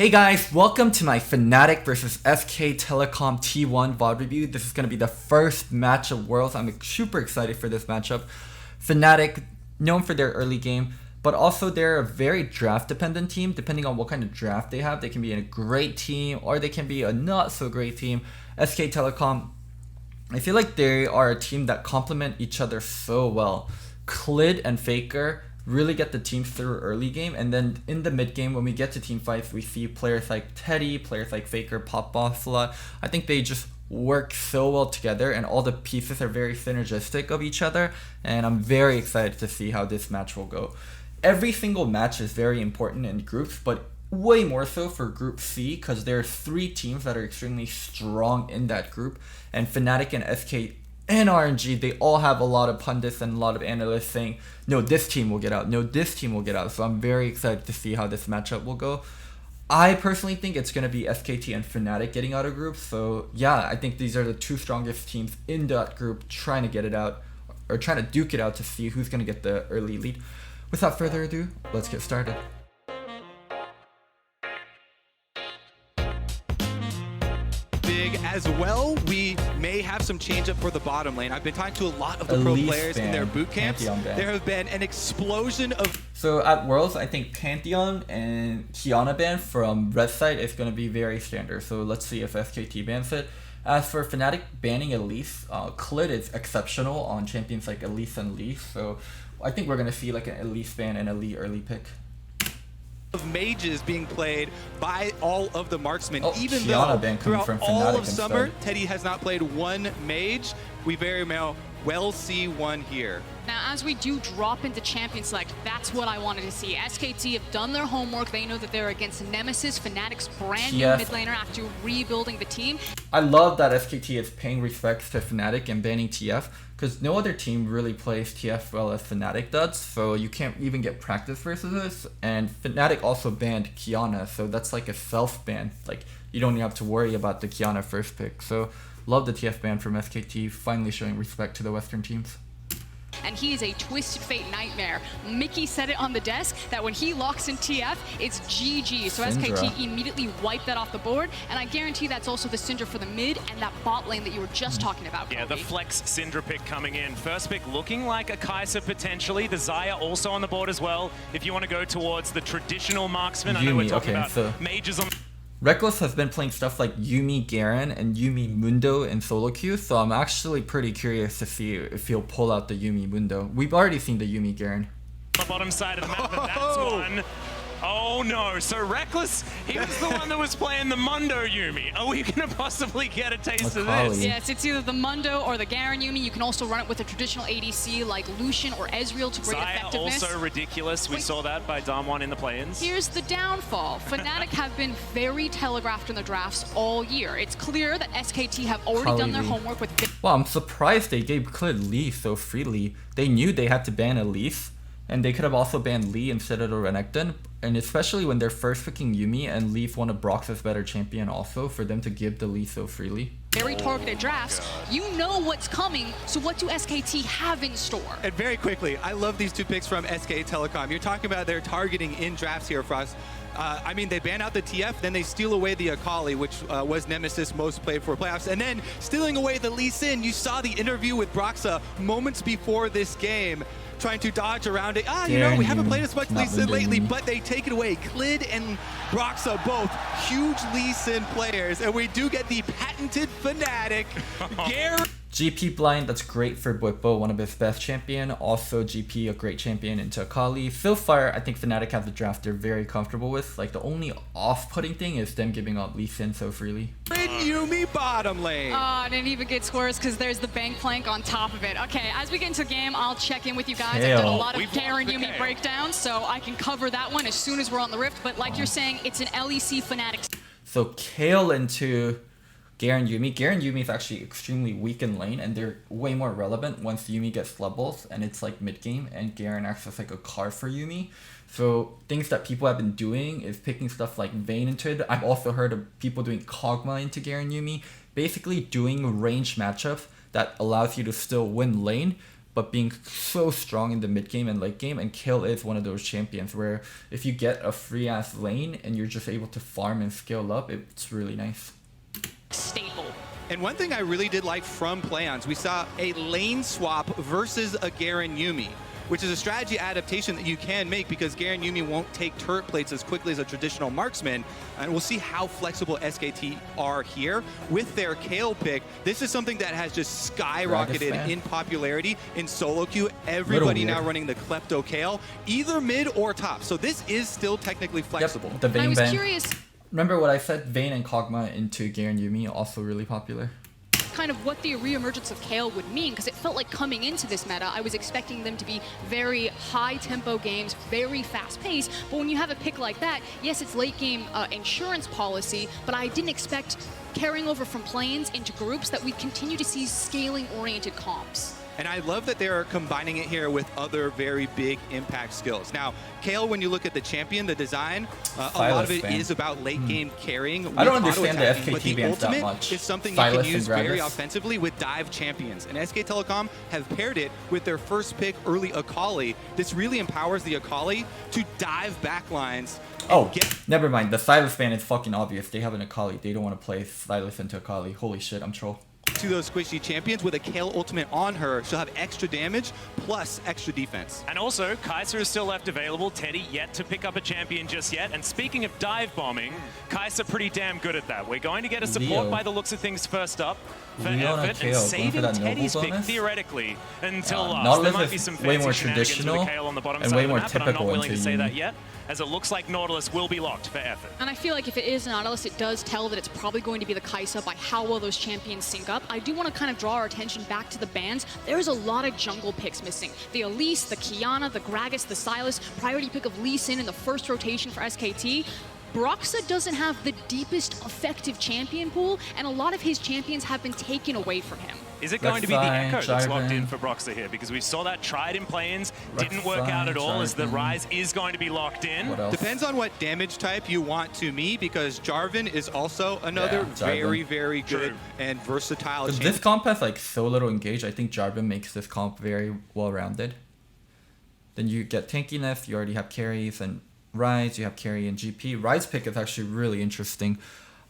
Hey guys, welcome to my Fnatic versus SK Telecom T1 VOD review. This is going to be the first match of Worlds. I'm super excited for this matchup. Fnatic, known for their early game, but also they're a very draft dependent team. Depending on what kind of draft they have, they can be in a great team or they can be a not so great team. SK Telecom, I feel like they are a team that complement each other so well. Clid and Faker really get the teams through early game, and then in the mid game when we get to team fights we see players like Teddy, players like Faker pop off a lot. I think they just work so well together and all the pieces are very synergistic of each other, and I'm very excited to see how this match will go. Every single match is very important in groups, but way more so for Group C because there are three teams that are extremely strong in that group, and Fnatic and SK and RNG, they all have a lot of pundits and a lot of analysts saying, no, this team will get out, no, this team will get out. So I'm very excited to see how this matchup will go. I personally think it's going to be SKT and Fnatic getting out of groups. So yeah, I think these are the two strongest teams in that group trying to get it out, or trying to duke it out to see who's going to get the early lead. Without further ado, let's get started. As well, we may have some change up for the bottom lane. I've been talking to a lot of the pro players in their boot camps. There have been an explosion of... So at Worlds, I think Pantheon and Kiana ban from red side is going to be very standard. So let's see if SKT bans it. As for Fnatic banning Elise, Clid is exceptional on champions like Elise and Leaf. So I think we're going to see like an Elise ban and a Lee early pick. Of mages being played by all of the marksmen, even Kiana though throughout all of summer, Teddy has not played one mage. We very well see one here. Now, as we do drop into Champion Select, that's what I wanted to see. SKT have done their homework. They know that they're against Nemesis, Fnatic's brand new mid laner after rebuilding the team. I love that SKT is paying respects to Fnatic and banning TF, because no other team really plays TF well as Fnatic does, so you can't even get practice versus this. And Fnatic also banned Kiana, so that's like a self-ban. Like, you don't even have to worry about the Kiana first pick. So love the TF ban from SKT, finally showing respect to the Western teams. And he is a Twisted Fate nightmare. Mickey said it on the desk that when he locks in TF, it's GG. So Syndra. SKT immediately wiped that off the board, and I guarantee that's also the Syndra for the mid and that bot lane that you were just talking about, Yeah, the flex Syndra pick coming in. First pick looking like a Kai'Sa potentially. The Xayah also on the board as well. If you want to go towards the traditional marksman, I know we're talking about mages on... Reckless has been playing stuff like Yuumi Garen and Yuumi Mundo in solo queue, so I'm actually pretty curious to see if he'll pull out the Yuumi Mundo. We've already seen the Yuumi Garen. The bottom side of the map, and that's one. Oh no, so Reckless, he was the one that was playing the Mundo Yuumi. Are we going to possibly get a taste of this? Yes, it's either the Mundo or the Garen Yuumi. You can also run it with a traditional ADC like Lucian or Ezreal to great effectiveness. Also ridiculous. We saw that by Damwon in the play-ins. Here's the downfall. Fnatic have been very telegraphed in the drafts all year. It's clear that SKT have already done their homework with... Well, I'm surprised they gave Clid Lee so freely. They knew they had to ban Elise, and they could have also banned Lee instead of the Renekton. And especially when they're first picking Yuumi and Leaf, one of Brox's better champion also, for them to give the Lee so freely. Very targeted drafts. You know what's coming, so what do SKT have in store? And very quickly, I love these two picks from SK Telecom. You're talking about their targeting in drafts here, Frost. I mean, they ban out the TF, then they steal away the Akali, which was Nemesis most played for playoffs, and then stealing away the Lee Sin. You saw the interview with Broxa moments before this game, trying to dodge around it. You know, we haven't played as much Lee Sin lately, but they take it away. Clid and Broxa, both huge Lee Sin players, and we do get the patented Fnatic, Garen. GP blind, that's great for Bwipo, one of his best champion. Also GP, a great champion into Akali. So far, I think Fnatic have the draft they're very comfortable with. Like, the only off-putting thing is them giving up Lee Sin so freely. Yuumi bottom lane. And it even gets worse because there's the bank plank on top of it. Okay, as we get into the game, I'll check in with you guys. I've done a lot of Garen Yuumi breakdowns, so I can cover that one as soon as we're on the Rift. But like you're saying, it's an LEC Fnatic. So Kale into Garen Yuumi. Garen Yuumi is actually extremely weak in lane, and they're way more relevant once Yuumi gets levels and it's like mid game, and Garen acts as like a car for Yuumi. So things that people have been doing is picking stuff like Vayne into it. I've also heard of people doing Kog'Maw into Garen Yuumi, basically doing range matchups that allows you to still win lane, but being so strong in the mid game and late game. And Kayle is one of those champions where if you get a free ass lane and you're just able to farm and scale up, it's really nice. Staple. And one thing I really did like from Play-Ons, we saw a lane swap versus a Garen Yuumi, which is a strategy adaptation that you can make because Garen Yuumi won't take turret plates as quickly as a traditional marksman. And we'll see how flexible SKT are here with their Kayle pick. This is something that has just skyrocketed in popularity in solo queue. Everybody now running the Klepto Kayle, either mid or top. So this is still technically flexible. Yep, the Vayne I was ban. curious. Remember what I said? Vayne and Kog'Maw into Garen Yuumi, also really popular. Kind of what the reemergence of Kayle would mean, because it felt like coming into this meta, I was expecting them to be very high tempo games, very fast paced, but when you have a pick like that, yes, it's late game insurance policy, but I didn't expect carrying over from planes into groups that we'd continue to see scaling oriented comps. And I love that they're combining it here with other very big impact skills. Now, Kayle, when you look at the champion, the design, a lot of it is about late game carrying. I don't understand the SKT bans that ultimate much. is something Sylas you can use and very Gragas. offensively with dive champions. And SK Telecom have paired it with their first pick, early Akali. This really empowers the Akali to dive backlines. Oh, never mind. The Sylas ban is fucking obvious. They have an Akali. They don't want to play Sylas into Akali. Holy shit, I'm troll. To those squishy champions with a Kayle ultimate on her, she'll have extra damage plus extra defense. And also, Kai'Sa is still left available. Teddy yet to pick up a champion just yet. And speaking of dive bombing, Kai'Sa pretty damn good at that. We're going to get a support by the looks of things first up for effort and saving Teddy's pick theoretically until last. There might be some fancy shenanigans with the Kayle on the bottom side of the map, but I'm not willing to say that yet, as it looks like Nautilus will be locked for effort. And I feel like if it is Nautilus, it does tell that it's probably going to be the Kai'Sa by how well those champions sync up. I do want to kind of draw our attention back to the bans. There's a lot of jungle picks missing. The Elise, the Qiyana, the Gragas, the Sylas, priority pick of Lee Sin in the first rotation for SKT. Broxah doesn't have the deepest effective champion pool, and a lot of his champions have been taken away from him. Is it going to be the Echo that's locked in for Broxah here? Because we saw that tried in play-ins, didn't work out at all, as the Ryze is going to be locked in. Depends on what damage type you want to me, because Jarvan is also another very, very good and versatile champion. This comp has like so little engage. I think Jarvan makes this comp very well-rounded. Then you get tankiness, you already have carries and Ryze, you have carry and GP. Ryze pick is actually really interesting.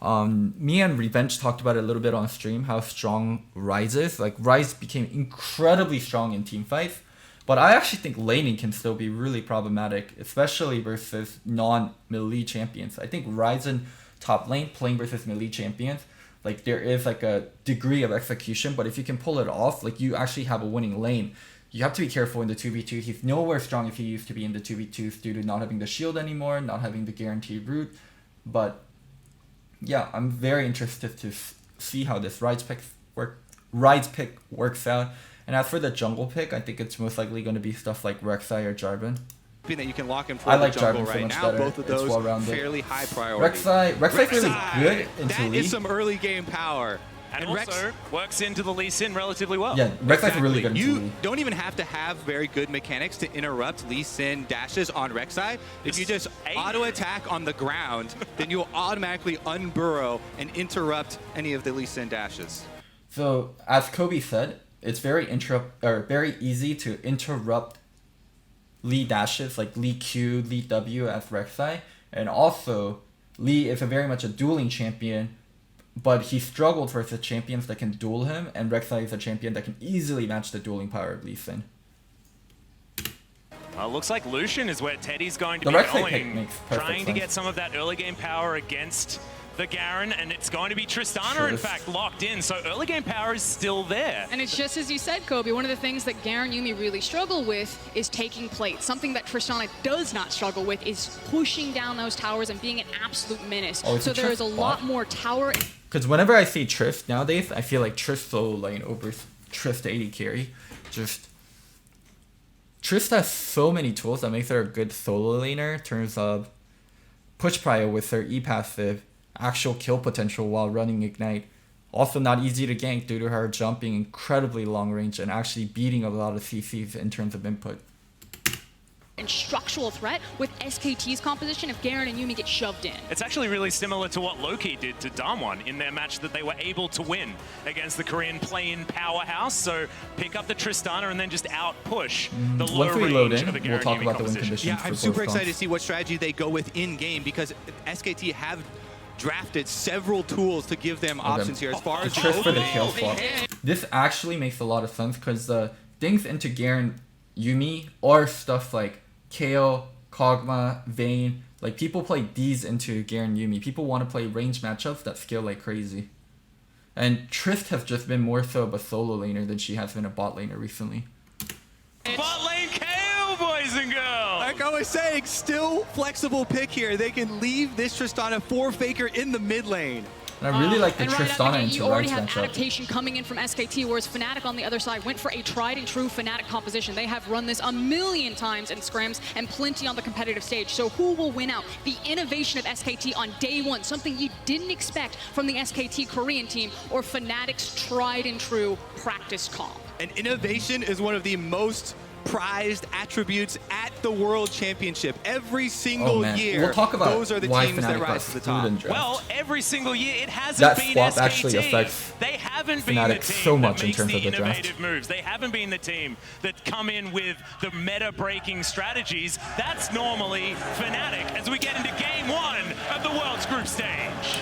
Me and Revenge talked about it a little bit on stream, how strong Ryze is. Like, Ryze became incredibly strong in teamfights, but I actually think laning can still be really problematic, especially versus non-melee champions. I think Ryze top lane playing versus melee champions, like, there is like a degree of execution, but if you can pull it off, like, you actually have a winning lane. You have to be careful in the 2v2. He's nowhere strong if he used to be in the 2v2s due to not having the shield anymore, not having the guaranteed route. But yeah, I'm very interested to see how this Ryze pick works out. And as for the jungle pick, I think it's most likely going to be stuff like rek'sai or Jarvan. That you can lock in for I like the jungle Jarvan so right much now. better. Both of those fairly high priority. rek'sai's really good into That Lee. is some early game power. And also works into the Lee Sin relatively well. Yeah, rek'sai's really good into You Lee. don't even have to have very good mechanics to interrupt Lee Sin dashes on rek'sai. If you just auto attack on the ground, then you'll automatically unburrow and interrupt any of the Lee Sin dashes. So as Kobe said, it's very easy to interrupt Lee dashes like Lee Q, Lee W as rek'sai, and also Lee is very much a dueling champion, but he struggled versus champions that can duel him, and rek'sai is a champion that can easily match the dueling power of Lee Sin. Looks like Lucian is where Teddy's going to The be rek'sai pick going, makes perfect trying to sense. get some of that early game power against the Garen, and it's going to be Tristana, in fact, locked in. So early game power is still there. And it's just as you said, Kobe, one of the things that Garen Yuumi really struggle with is taking plates. Something that Tristana does not struggle with is pushing down those towers and being an absolute menace. So there is a lot more tower. Because whenever I see Trist nowadays, I feel like Trist solo lane over Trist AD carry. Trist has so many tools that makes her a good solo laner in terms of push prio with her E passive, actual kill potential while running Ignite. Also not easy to gank due to her jumping incredibly long range and actually beating a lot of CCs in terms of input. and structural threat with SKT's composition if Garen and Yuumi get shoved in. It's actually really similar to what Loki did to Damwon in their match that they were able to win against the Korean play-in powerhouse. So pick up the Tristana and then just out-push the low range of the Garen we'll talk about the win composition. conditions. Yeah, I'm super excited to see what strategy they go with in-game because SKT have drafted several tools to give them options here as far as Trist for the kill swap. This actually makes a lot of sense because the things into Garen, Yuumi, or stuff like KO, Kog'Maw, Vayne, like people play these into Garen, Yuumi. People want to play range matchups that scale like crazy. And Trist has just been more so of a solo laner than she has been a bot laner recently. Bot lane KO, boys and girls! Like I was saying, still flexible pick here. They can leave this Tristana for Faker in the mid lane. And I really like the and right Tristana out into you already Ryze have matchup. adaptation coming in from SKT, whereas Fnatic on the other side went for a tried and true Fnatic composition. They have run this a million times in scrims and plenty on the competitive stage. So who will win out? The innovation of SKT on day one, something you didn't expect from the SKT Korean team, or Fnatic's tried and true practice comp. And innovation is one of the most prized attributes at the World Championship. Every single year, we'll talk about those are the why teams Fnatic that rise to the top. Well, every single year it hasn't that been swap SKT. actually affects they haven't been Fnatic the team so much that in makes terms the of the draft. innovative moves. They haven't been the team that come in with the meta-breaking strategies. That's normally Fnatic as we get into game one of the World's group stage.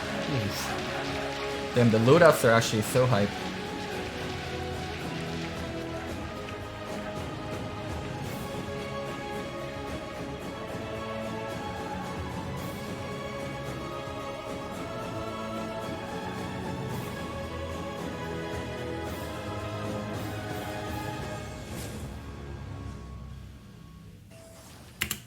Damn, the loadouts are actually so hype.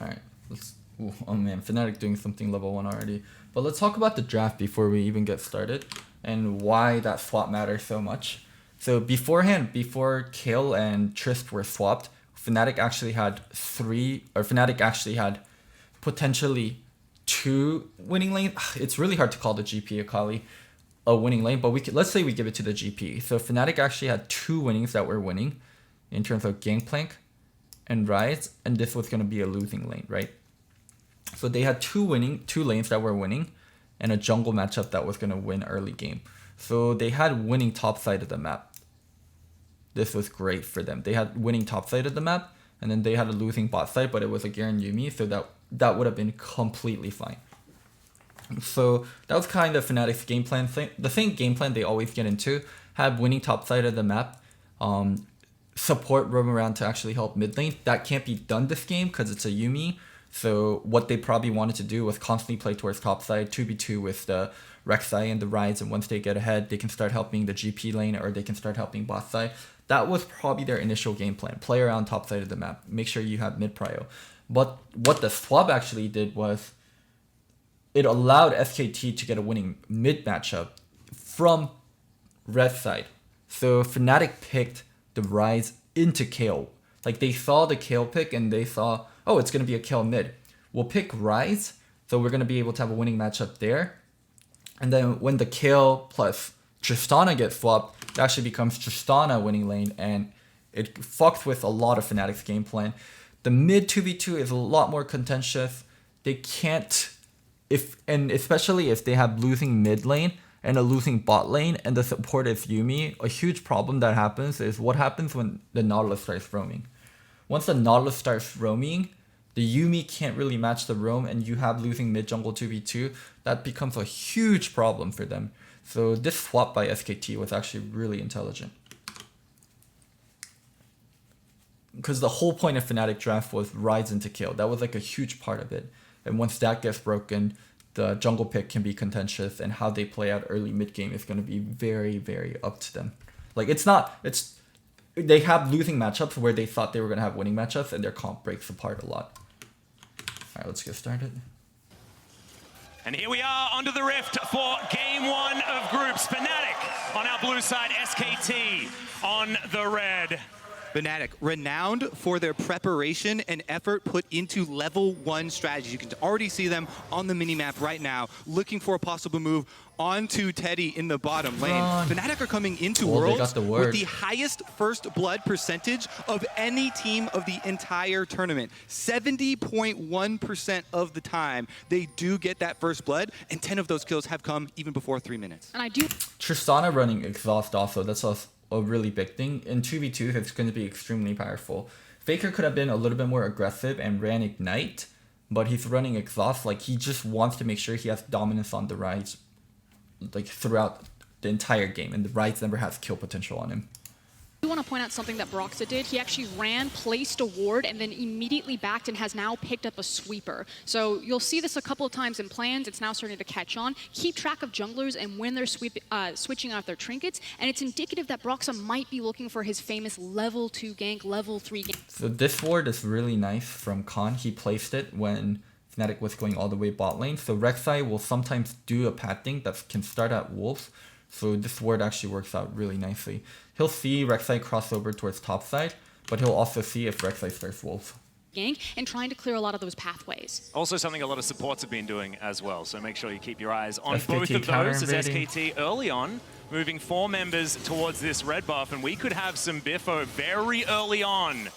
Alright, let's... Ooh, oh man, Fnatic doing something level 1 already. But let's talk about the draft before we even get started and why that swap matters so much. So beforehand, before Kayle and Trist were swapped, Fnatic actually had potentially 2 winning lanes. It's really hard to call the GP Akali a winning lane, but let's say we give it to the GP. So Fnatic actually had 2 winnings that were winning in terms of Gangplank and Ryze, and this was going to be a losing lane, right? So they had 2 lanes that were winning, and a jungle matchup that was going to win early game. So they had winning top side of the map. This was great for them. They had winning top side of the map, and then they had a losing bot side, but it was a Garen Yuumi, so that would have been completely fine. So that was kind of Fnatic's game plan thing. The same game plan they always get into, have winning top side of the map, support roam around to actually help mid lane. That can't be done this game because it's a Yuumi. So what they probably wanted to do was constantly play towards top side, 2v2 with the rek'sai and the Ryze, and once they get ahead, they can start helping the GP lane or they can start helping bot side. That was probably their initial game plan. Play around top side of the map. Make sure you have mid prio. But what the swap actually did was it allowed SKT to get a winning mid matchup from red side. So Fnatic picked the Ryze into Kayle. Like they saw the Kayle pick and they saw, oh, it's going to be a Kayle mid. We'll pick Ryze, so we're going to be able to have a winning matchup there. And then when the Kayle plus Tristana gets swapped, it actually becomes Tristana winning lane, and it fucks with a lot of Fnatic's game plan. The mid 2v2 is a lot more contentious. They can't, especially if they have losing mid lane and a losing bot lane, and the support is Yuumi, a huge problem that happens is what happens when the Nautilus starts roaming. Once the Nautilus starts roaming, the Yuumi can't really match the roam, and you have losing mid jungle 2v2. That becomes a huge problem for them. So this swap by SKT was actually really intelligent. Because the whole point of Fnatic draft was Ryze into Kayle. That was like a huge part of it. And once that gets broken, the jungle pick can be contentious, and how they play out early mid game is going to be very, very up to them. Like they have losing matchups where they thought they were going to have winning matchups, and their comp breaks apart a lot. Alright, let's get started. And here we are onto the Rift for game 1 of groups. Fnatic on our blue side, SKT on the red. Fnatic, renowned for their preparation and effort put into level 1 strategies. You can already see them on the minimap right now, looking for a possible move onto Teddy in the bottom lane. Fnatic are coming into Worlds with the highest first blood percentage of any team of the entire tournament. 70.1% of the time, they do get that first blood, and 10 of those kills have come even before 3 minutes. And I do... Tristana running Exhaust also, that's a really big thing. In 2v2, it's going to be extremely powerful. Faker could have been a little bit more aggressive and ran Ignite, but he's running Exhaust. Like, he just wants to make sure he has dominance on the Rise, like, throughout the entire game, and the Rise never has kill potential on him. I want to point out something that Broxah did. He actually ran, placed a ward, and then immediately backed and has now picked up a sweeper. So you'll see this a couple of times in plans. It's now starting to catch on. Keep track of junglers and when they're switching out their trinkets, and it's indicative that Broxah might be looking for his famous level 2 gank, level 3 gank. So this ward is really nice from Khan. He placed it when Fnatic was going all the way bot lane. So rek'sai will sometimes do a pad thing that can start at Wolves. So this ward actually works out really nicely. He'll see rek'sai cross over towards top side, but he'll also see if rek'sai starts Wolves. Gank and trying to clear a lot of those pathways. Also something a lot of supports have been doing as well, so make sure you keep your eyes on SKT both of those, as invading. SKT early on moving 4 members towards this red buff, and we could have some biffo very early on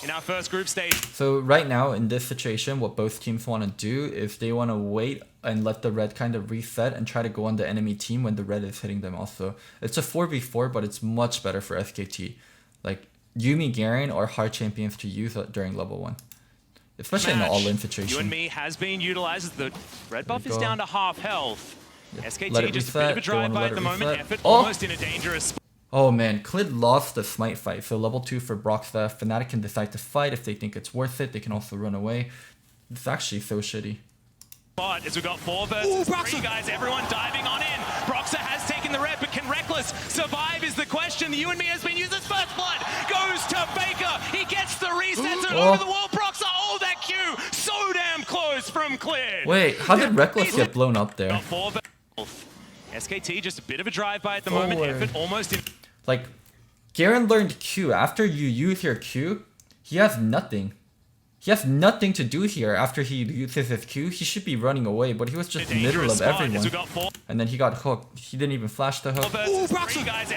in our first group stage. So right now in this situation, what both teams want to do is they want to wait and let the red kind of reset and try to go on the enemy team when the red is hitting them also. It's a 4v4, but it's much better for SKT. Like, Yuumi, Garen are hard champions to use during level 1. Especially in an all-in situation. Yuumi has been utilized as the red buff is down to half health. Yeah. SKT just a bit of a drive-by at the moment. Effort almost in a dangerous spot. Oh man, Clid lost the smite fight, so level 2 for Broxah. Fnatic can decide to fight if they think it's worth it. They can also run away. It's actually so shitty. But as we've got 4 versus 3 guys, everyone diving on in. Broxah has taken the red, but can Reckless survive is the question. The Yuumi has been used as first blood. Goes to Faker. He gets the resets and over the wall. Broxah, oh, that Q. So damn close from Clid. Wait, how did Reckless get blown up there? Got 4 SKT, just a bit of a drive-by at the moment. Effort almost in... Like, Garen learned Q. After you use your Q, he has nothing. He has nothing to do here after he uses his Q. He should be running away, but he was just in the middle of everyone. And then he got hooked. He didn't even flash the hook.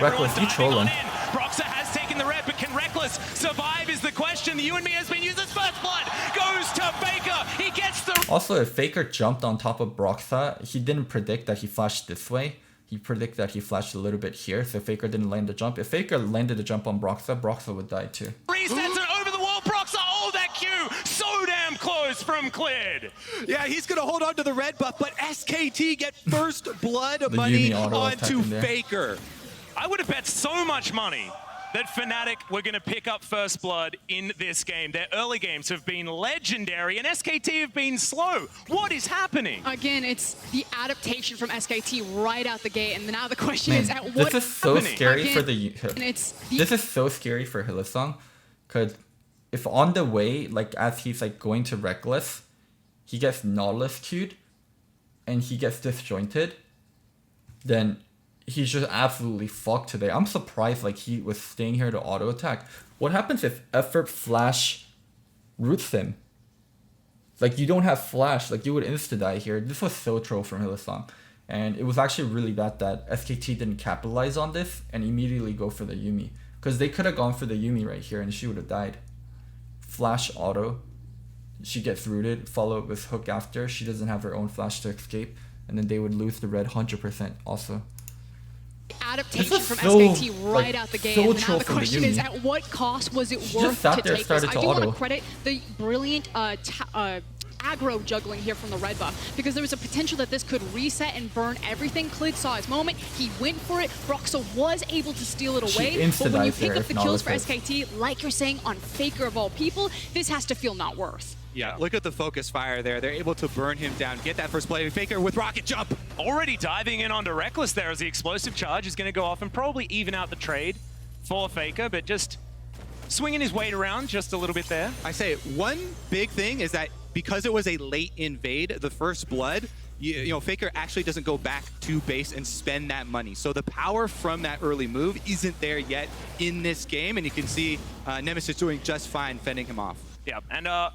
Reckless, you trolling. Broxah has taken the red, but can Reckless survive is the question. The Yuumi has been used as first blood. Goes to Faker. He gets the... Also, if Faker jumped on top of Broxah, he didn't predict that he flashed this way. He predicted that he flashed a little bit here, so Faker didn't land the jump. If Faker landed the jump on Broxah, Broxah would die too. Resets it over the wall. Broxah, oh, that Q. So damn close from Clid. Yeah, he's going to hold on to the red buff, but SKT get first blood money onto Faker. I would have bet so much money that Fnatic were going to pick up first blood in this game. Their early games have been legendary, and SKT have been slow. What is happening? Again, it's the adaptation from SKT right out the gate, and now the question is at what... This is so scary for the... This is so scary for Hylissang, because if on the way, like as he's like going to Reckless, he gets Nautilus queued, and he gets disjointed, then... he's just absolutely fucked today. I'm surprised like he was staying here to auto attack. What happens if effort flash roots him? Like, you don't have flash, like you would insta die here. This was so troll from Hylissang. And it was actually really bad that SKT didn't capitalize on this and immediately go for the Yuumi. Because they could have gone for the Yuumi right here and she would have died. Flash auto. She gets rooted, follow up with hook after. She doesn't have her own flash to escape. And then they would lose the red 100% also. Adaptation from SKT right out the gate. So and now the question is, at what cost was it worth to take this? I do want to credit the brilliant aggro juggling here from the red buff, because there was a potential that this could reset and burn everything. Clid saw his moment. He went for it. Broxah was able to steal it away. But when you pick up the kills for SKT, like you're saying, on Faker of all people, this has to feel not worth. Yeah, look at the focus fire there. They're able to burn him down, get that first play. Faker with rocket jump. Already diving in onto Reckless there as the explosive charge is going to go off and probably even out the trade for Faker, but just swinging his weight around just a little bit there. I say one big thing is that because it was a late invade, the first blood, you know, Faker actually doesn't go back to base and spend that money. So the power from that early move isn't there yet in this game, and you can see Nemesis doing just fine fending him off. Yeah, and I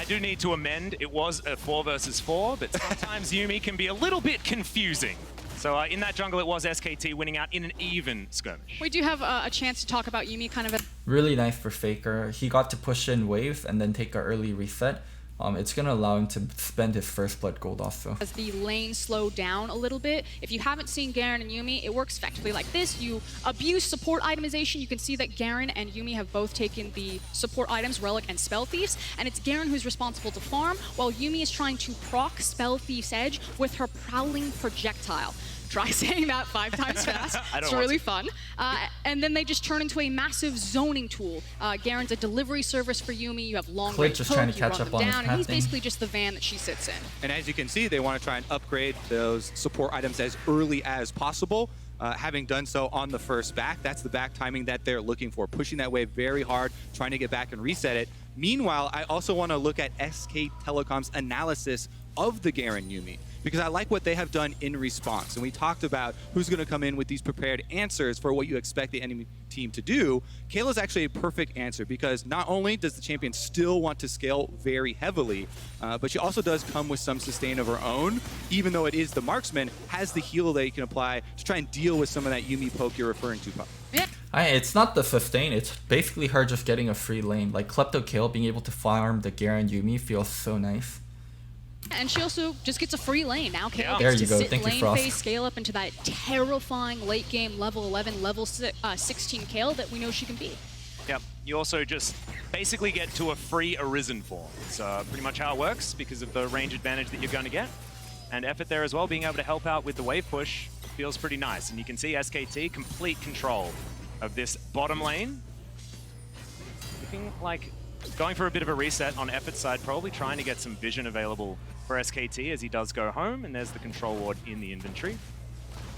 do need to amend. It was a 4 versus 4, but sometimes Yuumi can be a little bit confusing. So in that jungle, it was SKT winning out in an even skirmish. We do have a chance to talk about Yuumi kind of. Really nice for Faker. He got to push in waves and then take an early reset. It's going to allow him to spend his first blood gold also. As the lane slowed down a little bit, if you haven't seen Garen and Yuumi, it works effectively like this. You abuse support itemization. You can see that Garen and Yuumi have both taken the support items, Relic and Spell Thieves, and it's Garen who's responsible to farm, while Yuumi is trying to proc Spell Thief's Edge with her Prowling Projectile. Try saying that 5 times fast. It's really fun. And then they just turn into a massive zoning tool. Garen's a delivery service for Yuumi. You have long range just poke, trying to you catch run up them on down, his and he's pathing. basically just the van that she sits in. And as you can see, they want to try and upgrade those support items as early as possible. Having done so on the first back, that's the back timing that they're looking for, pushing that wave very hard, trying to get back and reset it. Meanwhile, I also want to look at SK Telecom's analysis of the Garen Yuumi, because I like what they have done in response. And we talked about who's going to come in with these prepared answers for what you expect the enemy team to do. Kayla's actually a perfect answer, because not only does the champion still want to scale very heavily, but she also does come with some sustain of her own, even though it is the marksman, has the heal that you can apply to try and deal with some of that Yuumi poke you're referring to, Pup. Yeah. It's not the sustain, it's basically her just getting a free lane. Like Klepto Kill, being able to farm the Garen Yuumi feels so nice. And she also just gets a free lane. Now Kayle There gets you to go. sit Thank you, lane Frost. phase, scale up into that terrifying late game level 11, level 16 Kayle that we know she can be. Yep, you also just basically get to a free Arisen form. It's pretty much how it works because of the range advantage that you're going to get. And effort there as well, being able to help out with the wave push feels pretty nice. And you can see SKT complete control of this bottom lane. Looking like going for a bit of a reset on Effort's side, probably trying to get some vision available for SKT as he does go home, and there's the control ward in the inventory.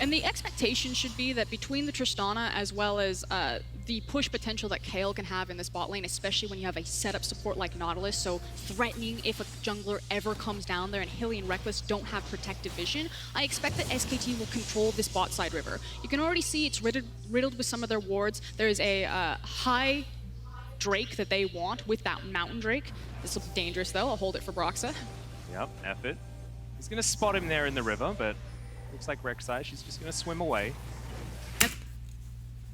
And the expectation should be that between the Tristana as well as the push potential that Kayle can have in this bot lane, especially when you have a setup support like Nautilus, so threatening if a jungler ever comes down there and Hilly and Reckless don't have protective vision, I expect that SKT will control this bot side river. You can already see it's riddled with some of their wards. There's a high Drake that they want with that Mountain Drake. This looks dangerous though, I'll hold it for Broxa. Yep, Effort. He's going to spot him there in the river, but looks like rek'sai, she's just going to swim away.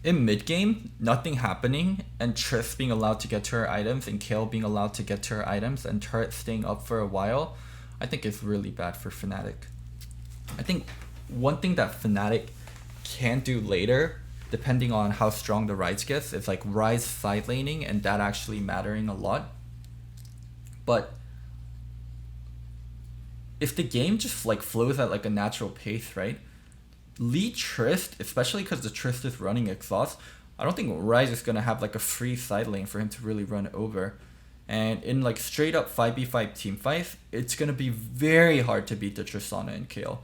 In mid-game, nothing happening, and Triss being allowed to get to her items, and Kayle being allowed to get to her items, and Turret staying up for a while, I think is really bad for Fnatic. I think one thing that Fnatic can do later, depending on how strong the Ryze gets, is like Ryze side laning, and that actually mattering a lot. But if the game just like flows at like a natural pace, right? Lead Trist, especially because the Trist is running exhaust, I don't think Ryze is gonna have like a free side lane for him to really run over. And in like straight up 5v5 team fights, it's gonna be very hard to beat the Tristana and Kayle.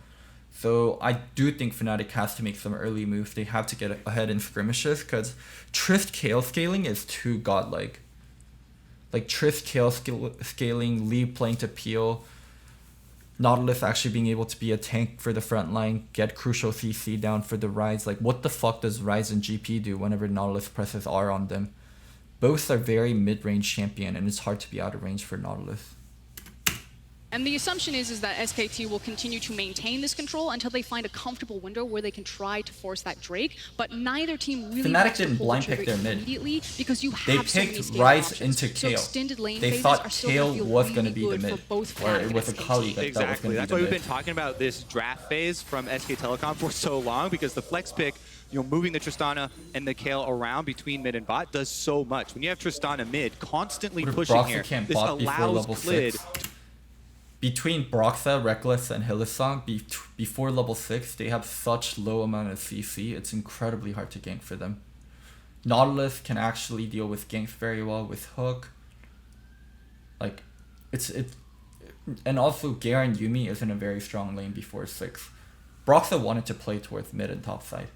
So I do think Fnatic has to make some early moves. They have to get ahead in skirmishes, because Trist Kayle scaling is too godlike. Like Trist Kayle scaling, Lee playing to peel, Nautilus actually being able to be a tank for the front line, get crucial CC down for the Ryze. Like what the fuck does Ryze and GP do whenever Nautilus presses R on them? Both are very mid-range champion, and it's hard to be out of range for Nautilus. And the assumption is that SKT will continue to maintain this control until they find a comfortable window where they can try to force that Drake, but neither team really Fnatic wants to didn't pull blind the trigger pick their mid. immediately because you They have so many picked scaling Ryze options. into So Kayle. extended lane They phases thought are still gonna Kayle feel was going to really be the good mid, for both or Fnatic it and was a SKT. Kali that was Exactly. going to That's be why the we've mid. been talking about this draft phase from SK Telecom for so long, because the flex pick, you know, moving the Tristana and the Kayle around between mid and bot does so much. When you have Tristana mid constantly What if pushing Broxa here, can't this bot before allows level Klid. 6? Between Broxa, Reckless, and Hylissang, before level 6, they have such low amount of CC, it's incredibly hard to gank for them. Nautilus can actually deal with ganks very well with Hook. Like, and also Garen Yuumi isn't a very strong lane before 6. Broxa wanted to play towards mid and top side.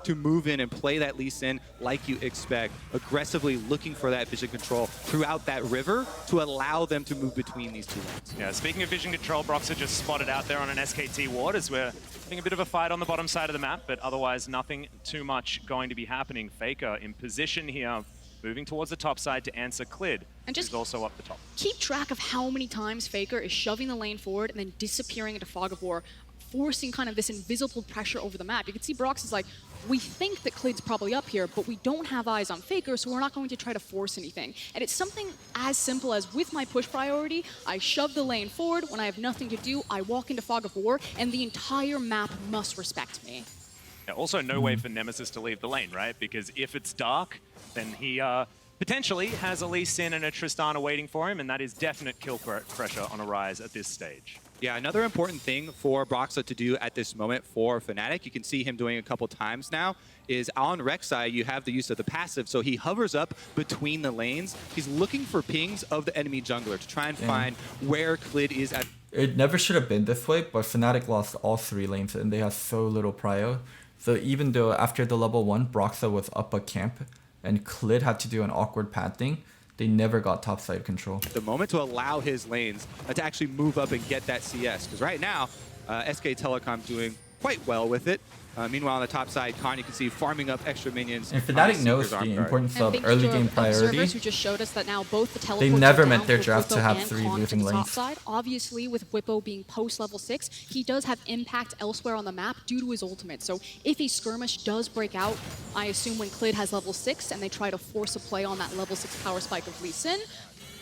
to move in and play that Lee Sin like you expect, aggressively looking for that vision control throughout that river to allow them to move between these two lanes. Yeah, speaking of vision control, Broxah just spotted out there on an SKT ward as we're having a bit of a fight on the bottom side of the map, but otherwise nothing too much going to be happening. Faker in position here, moving towards the top side to answer Clid, and just also up the top. Keep track of how many times Faker is shoving the lane forward and then disappearing into Fog of War, forcing kind of this invisible pressure over the map. You can see Brox is like, we think that Clid's probably up here, but we don't have eyes on Faker, so we're not going to try to force anything. And it's something as simple as, with my push priority, I shove the lane forward. When I have nothing to do, I walk into Fog of War, and the entire map must respect me. Yeah, also, no way for Nemesis to leave the lane, right? Because if it's dark, then he potentially has a Lee Sin and a Tristana waiting for him, and that is definite kill pressure on a Rise at this stage. Yeah, another important thing for Broxah to do at this moment for Fnatic, you can see him doing a couple times now, is on rek'sai, you have the use of the passive, so he hovers up between the lanes. He's looking for pings of the enemy jungler to try and find where Clid is at. It never should have been this way, but Fnatic lost all 3 lanes and they have so little prio. So even though after the level 1, Broxah was up a camp and Clid had to do an awkward pad thing, they never got topside control. The moment to allow his lanes to actually move up and get that CS. Because right now, SK Telecom doing quite well with it. Meanwhile, on the top side, Khan, you can see farming up extra minions. And Fnatic knows the importance of early game priority. Who just showed us that now both the they never meant their draft to have 3 losing lanes. Obviously, with Whippo being post level 6, he does have impact elsewhere on the map due to his ultimate. So if a skirmish does break out, I assume when Clid has level 6 and they try to force a play on that level 6 power spike of Lee Sin,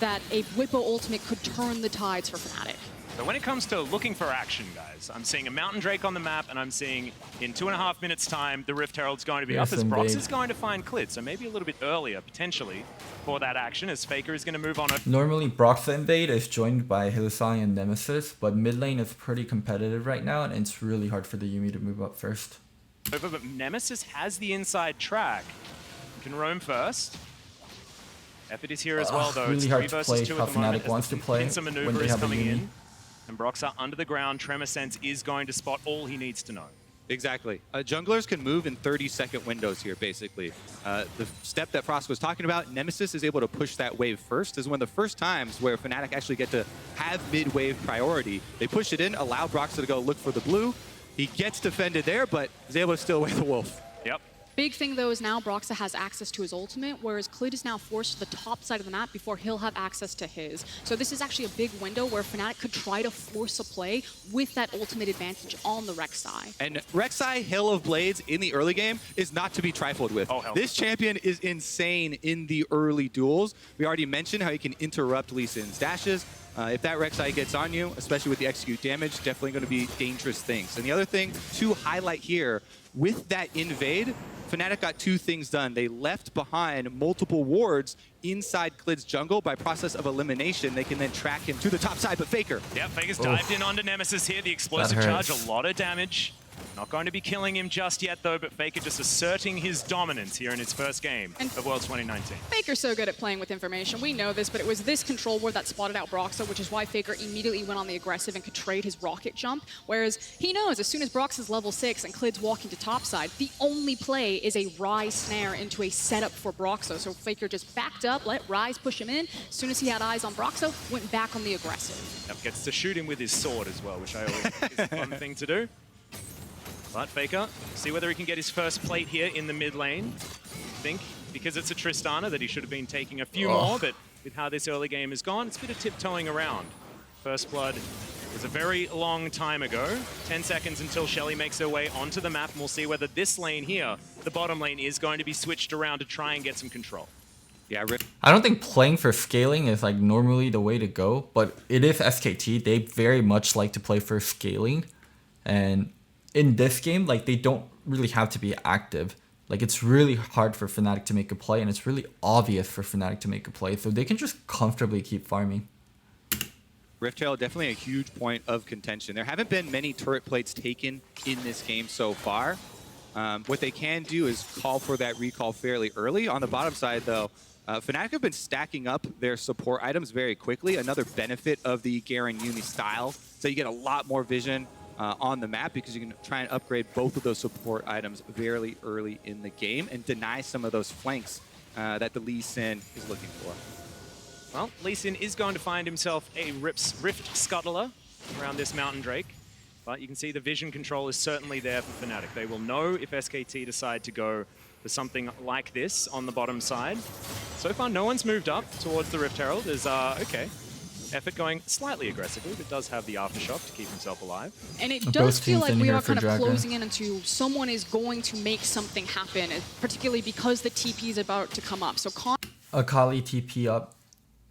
that a Whippo ultimate could turn the tides for Fnatic. So when it comes to looking for action, guys, I'm seeing a Mountain Drake on the map, and I'm seeing in 2.5 minutes' time, the Rift Herald's going to be up as Brox is going to find Clid. So maybe a little bit earlier, potentially, for that action, as Faker is going to move on. Normally, Broxah invade is joined by rek'sai and Nemesis, but mid lane is pretty competitive right now, and it's really hard for the Yuumi to move up first. But Nemesis has the inside track. He can roam first. Effort is here as well, though. Really it's hard 3 to versus play 2 how at the moment. Fnatic wants to play Pincer when maneuver they is have a coming Yuumi. in. And Broxah under the ground, Tremor Sense is going to spot all he needs to know. Exactly. Junglers can move in 30-second windows here, basically. The step that Frost was talking about, Nemesis is able to push that wave first. This is one of the first times where Fnatic actually get to have mid-wave priority. They push it in, allow Broxah to go look for the blue. He gets defended there, but is able to steal away the wolf. Yep. Big thing, though, is now Broxah has access to his ultimate, whereas Clid is now forced to the top side of the map before he'll have access to his. So this is actually a big window where Fnatic could try to force a play with that ultimate advantage on the rek'sai. And rek'sai Hail of Blades in the early game is not to be trifled with. Oh, hell. This champion is insane in the early duels. We already mentioned how he can interrupt Lee Sin's dashes. If that rek'sai gets on you, especially with the execute damage, definitely going to be dangerous things. And the other thing to highlight here, with that invade, Fnatic got 2 things done. They left behind multiple wards inside Clid's jungle. By process of elimination, they can then track him to the top side, but Faker. Yeah, Faker's dived in onto Nemesis here. The explosive charge, a lot of damage. Not going to be killing him just yet, though, but Faker just asserting his dominance here in his first game of Worlds 2019. Faker's so good at playing with information. We know this, but it was this control ward that spotted out Broxah, which is why Faker immediately went on the aggressive and could trade his rocket jump. Whereas he knows as soon as Broxah's level 6 and Clid's walking to topside, the only play is a Rise snare into a setup for Broxah. So Faker just backed up, let Rise push him in. As soon as he had eyes on Broxah, went back on the aggressive. Yep, gets to shoot him with his sword as well, which I always think is a fun thing to do. But Faker, see whether he can get his first plate here in the mid lane. I think because it's a Tristana that he should have been taking a few more, but with how this early game has gone, it's a bit of tiptoeing around. First blood was a very long time ago. 10 seconds until Shelly makes her way onto the map, and we'll see whether this lane here, the bottom lane, is going to be switched around to try and get some control. Yeah, I don't think playing for scaling is like normally the way to go, but it is SKT. They very much like to play for scaling, and in this game, like, they don't really have to be active. Like, it's really hard for Fnatic to make a play, and it's really obvious for Fnatic to make a play, so they can just comfortably keep farming. Rift Herald, definitely a huge point of contention. There haven't been many turret plates taken in this game so far. What they can do is call for that recall fairly early. On the bottom side, though, Fnatic have been stacking up their support items very quickly. Another benefit of the Garen Yuumi style. So you get a lot more vision on the map, because you can try and upgrade both of those support items very early in the game and deny some of those flanks that the Lee Sin is looking for. Well, Lee Sin is going to find himself a Rift Scuttler around this Mountain Drake. But you can see the vision control is certainly there for Fnatic. They will know if SKT decide to go for something like this on the bottom side. So far, no one's moved up towards the Rift Herald. There's, okay, Effort going slightly aggressively, but does have the Aftershock to keep himself alive. And it does feel like we are kind of closing in into someone is going to make something happen, particularly because the TP is about to come up. So Akali TP up.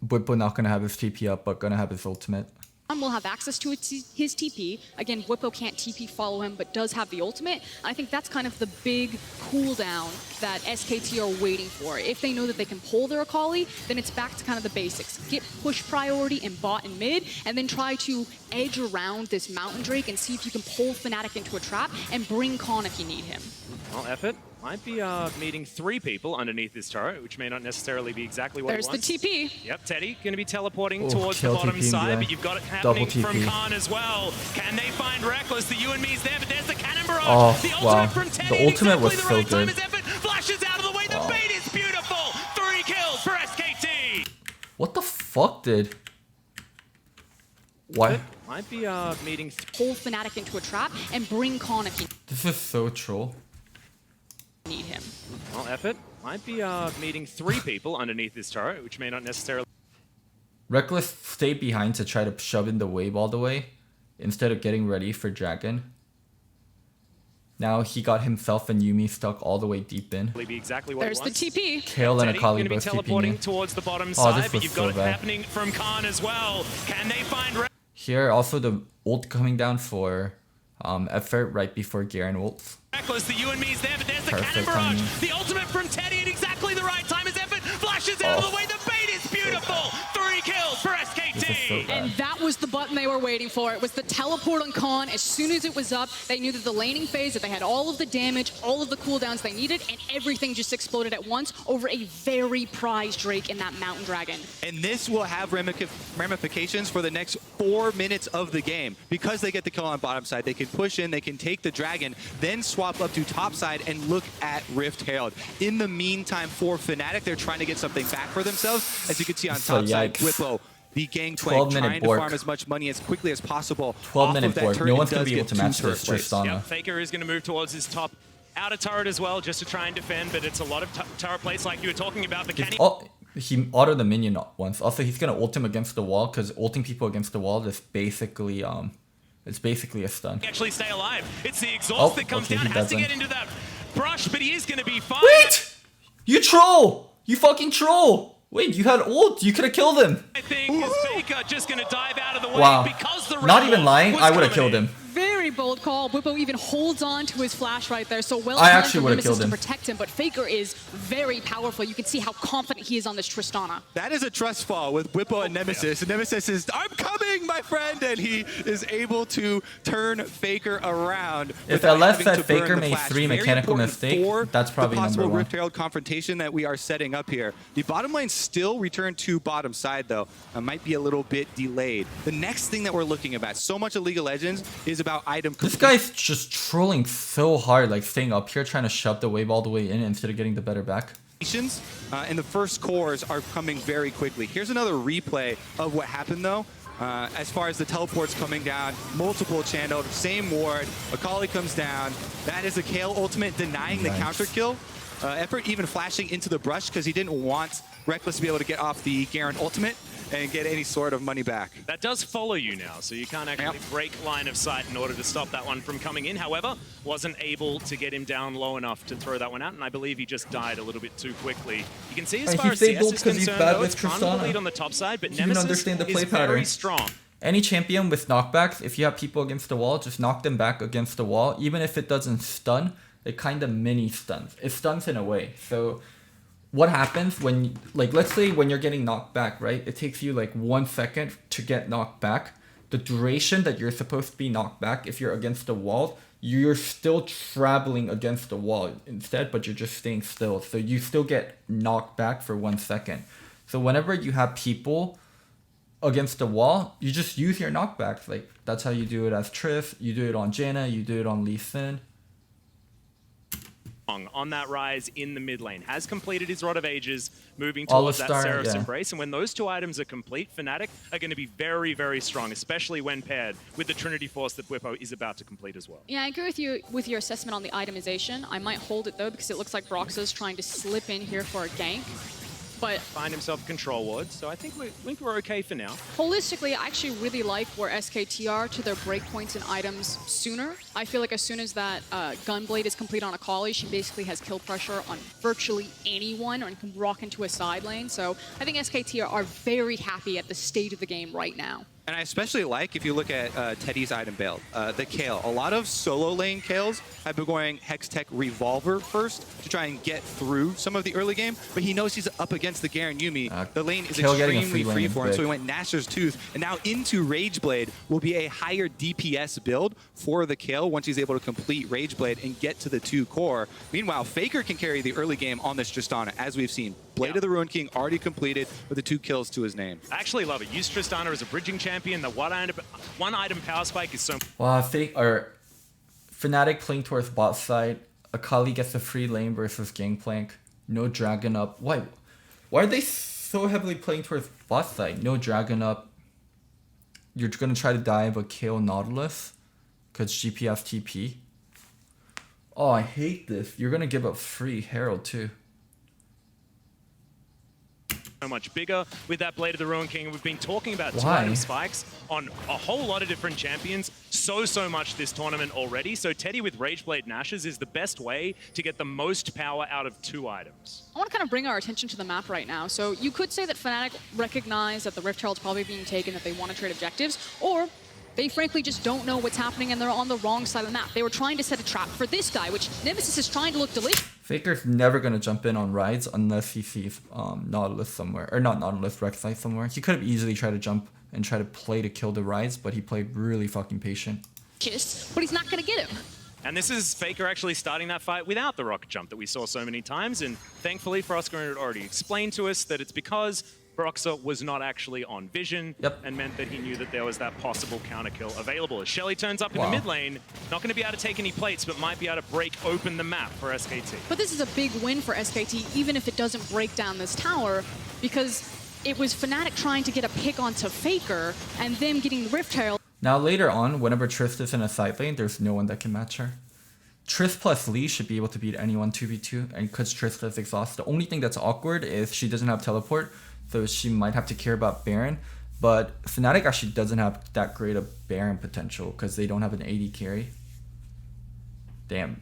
Bwipo not going to have his TP up, but going to have his ultimate. Will have access to his TP. Again, Bwipo can't TP follow him, but does have the ultimate. I think that's kind of the big cooldown that SKT are waiting for. If they know that they can pull their Akali, then it's back to kind of the basics. Get push priority in bot and mid, and then try to edge around this Mountain Drake and see if you can pull Fnatic into a trap and bring Khan if you need him. Well, Effort might be meeting 3 people underneath this turret, which may not necessarily be exactly what it wants. There's the TP. Yep, Teddy going to be teleporting towards the bottom side, but you've got it happening from Khan as well. Can they find Reckless? The Yuumi's there, but there's the cannon barrage. Oh, the ultimate wow. from Teddy. The ultimate was exactly so good. Effort flashes out of the way. The bait is beautiful. 3 kills for SKT. What the fuck, dude? What? Might be meeting... Pull Fnatic into a trap and bring Khan if you This is so troll. need him. Well, Effort might be meeting 3 people underneath this turret, which may not necessarily... Reckless stayed behind to try to shove in the wave all the way, instead of getting ready for Dragon. Now he got himself and Yuumi stuck all the way deep in. Be exactly what There's the TP. Kale and Akali going to be both teleporting TPing. towards the bottom Oh, side, this but was you've so got it bad. happening from Khan as well. Can they find... Here, also the ult coming down for Effort right before Garen ults. Reckless, the Yuumi's there, but there's the Perfect cannon barrage. timing. The ultimate from Teddy at exactly the right time as Effort flashes out of the way. The bait is beautiful. 3 kills for This is so SKT. bad. And that was the button they were waiting for. It was the teleport on Khan. As soon as it was up, they knew that the laning phase, that they had all of the damage, all of the cooldowns they needed, and everything just exploded at once over a very prized Drake in that Mountain Dragon. And this will have ramifications for the next 4 minutes of the game. Because they get the kill on bottom side, they can push in, they can take the Dragon, then swap up to top side and look at Rift Herald. In the meantime, for Fnatic, they're trying to get something back for themselves. As you can see on So, top side, yikes. Bwipo, the gangplank, 12-minute trying to bork. farm as much money as quickly as possible. 12-minute off of that bork. turret. No It one's going does to be able get to 2 match turret this plays. Tristana. Yep, Faker is going to move towards his top outer turret as well, just to try and defend, but it's a lot of turret plays like you were talking about. But can he... He autoed the minion once. Also, he's going to ult him against the wall, because ulting people against the wall is basically it's basically a stun. actually stay alive? It's the exhaust that comes down, he has to doesn't. get into that brush, but he is going to be fine. Wait! You troll! You fucking troll! Wait, you had ult. You could have killed him. I think is Faker just going to dive out of the way Wow. because the Not even Red lying, was I would have coming killed in. him. Very bold call. Bwipo even holds on to his flash right there. So well I done actually for would've Nemesis killed to him. protect him, but Faker is very powerful. You can see how confident he is on this Tristana. That is a trust fall with Bwipo and Nemesis. And Nemesis is, I'm coming, my friend! And he is able to turn Faker around. If without LS having said to burn Faker the made flash. 3 Very mechanical important mistake, for that's probably the possible number 1. Rift Herald confrontation that we are setting up here. The bottom lane still returned to bottom side, though. Might be a little bit delayed. The next thing that we're looking at, so much of League of Legends is about item This completion. guy's just trolling so hard, like staying up here, trying to shove the wave all the way in instead of getting the better back. And the first cores are coming very quickly. Here's another replay of what happened, though. As far as the teleports coming down, multiple channeled, same ward, Akali comes down. That is a Kale ultimate denying the counter kill. Effort even flashing into the brush because he didn't want Reckless to be able to get off the Garen ultimate and get any sort of money back. That does follow you now, so you can't actually break line of sight in order to stop that one from coming in. However, wasn't able to get him down low enough to throw that one out, and I believe he just died a little bit too quickly. You can see as far as CS is concerned, though, it's Khan with the lead on the top side, but Nemesis understand the play is very pattern. strong. Any champion with knockbacks, if you have people against the wall, just knock them back against the wall. Even if it doesn't stun, it kind of mini stuns. It stuns in a way. So what happens when, like, let's say when you're getting knocked back, right? It takes you like 1 second to get knocked back. The duration that you're supposed to be knocked back, if you're against the wall, you're still traveling against the wall instead, but you're just staying still. So you still get knocked back for 1 second. So whenever you have people against the wall, you just use your knockbacks. Like, that's how you do it as Triss. You do it on Jaina. You do it on Lee Sin. On that rise in the mid lane, has completed his Rod of Ages, moving towards that Seraph's Embrace, and when those two items are complete, Fnatic are going to be very, very strong, especially when paired with the Trinity Force that Bwipo is about to complete as well. Yeah, I agree with you with your assessment on the itemization. I might hold it though, because it looks like Broxah's trying to slip in here for a gank. But find himself control ward, so I think we're okay for now. Holistically, I actually really like where SKT are to their breakpoints and items sooner. I feel like as soon as that Gunblade is complete on Akali, she basically has kill pressure on virtually anyone and can rock into a side lane. So I think SKT are very happy at the state of the game right now. And I especially like, if you look at Teddy's item build, the Kayle. A lot of solo lane Kales have been going Hextech Revolver first to try and get through some of the early game, but he knows he's up against the Garen Yuumi. The lane is extremely free for him, so he went Nashor's Tooth, and now into Rageblade will be a higher DPS build for the Kayle once he's able to complete Rageblade and get to the 2 core. Meanwhile, Faker can carry the early game on this Tristana, as we've seen. Blade of the Ruined King already completed with the 2 kills to his name. I actually love it. Use Tristana as a bridging champion. The one item power spike is so... Wow, Fnatic playing towards bot side. Akali gets a free lane versus Gangplank. No Dragon up. Why are they so heavily playing towards bot side? No Dragon up. You're going to try to dive a Kayle Nautilus because GPS TP. Oh, I hate this. You're going to give up free Herald too. So much bigger with that Blade of the Ruined King. We've been talking about 2 item spikes on a whole lot of different champions so much this tournament already. So Teddy with Rageblade Nash's is the best way to get the most power out of 2 items. I want to kind of bring our attention to the map right now. So you could say that Fnatic recognize that the Rift Herald's probably being taken, that they want to trade objectives, or they frankly just don't know what's happening and they're on the wrong side of the map. They were trying to set a trap for this guy, which Nemesis is trying to look delicious. Faker's never going to jump in on rides unless he sees Nautilus somewhere. Or not Nautilus, rek'sai somewhere. He could have easily tried to jump and try to play to kill the rides, but he played really fucking patient. But he's not going to get him. And this is Faker actually starting that fight without the rocket jump that we saw so many times. And thankfully, Froscar had already explained to us that it's because Broxah was not actually on vision and meant that he knew that there was that possible counter kill available. As Shelly turns up in the mid lane, not going to be able to take any plates, but might be able to break open the map for SKT. But this is a big win for SKT, even if it doesn't break down this tower, because it was Fnatic trying to get a pick onto Faker and them getting the Rift Herald. Now later on, whenever Triss is in a side lane, there's no one that can match her. Triss plus Lee should be able to beat anyone 2v2, and because Triss does exhaust, the only thing that's awkward is she doesn't have teleport, so she might have to care about Baron. But Fnatic actually doesn't have that great of Baron potential because they don't have an AD carry. Damn.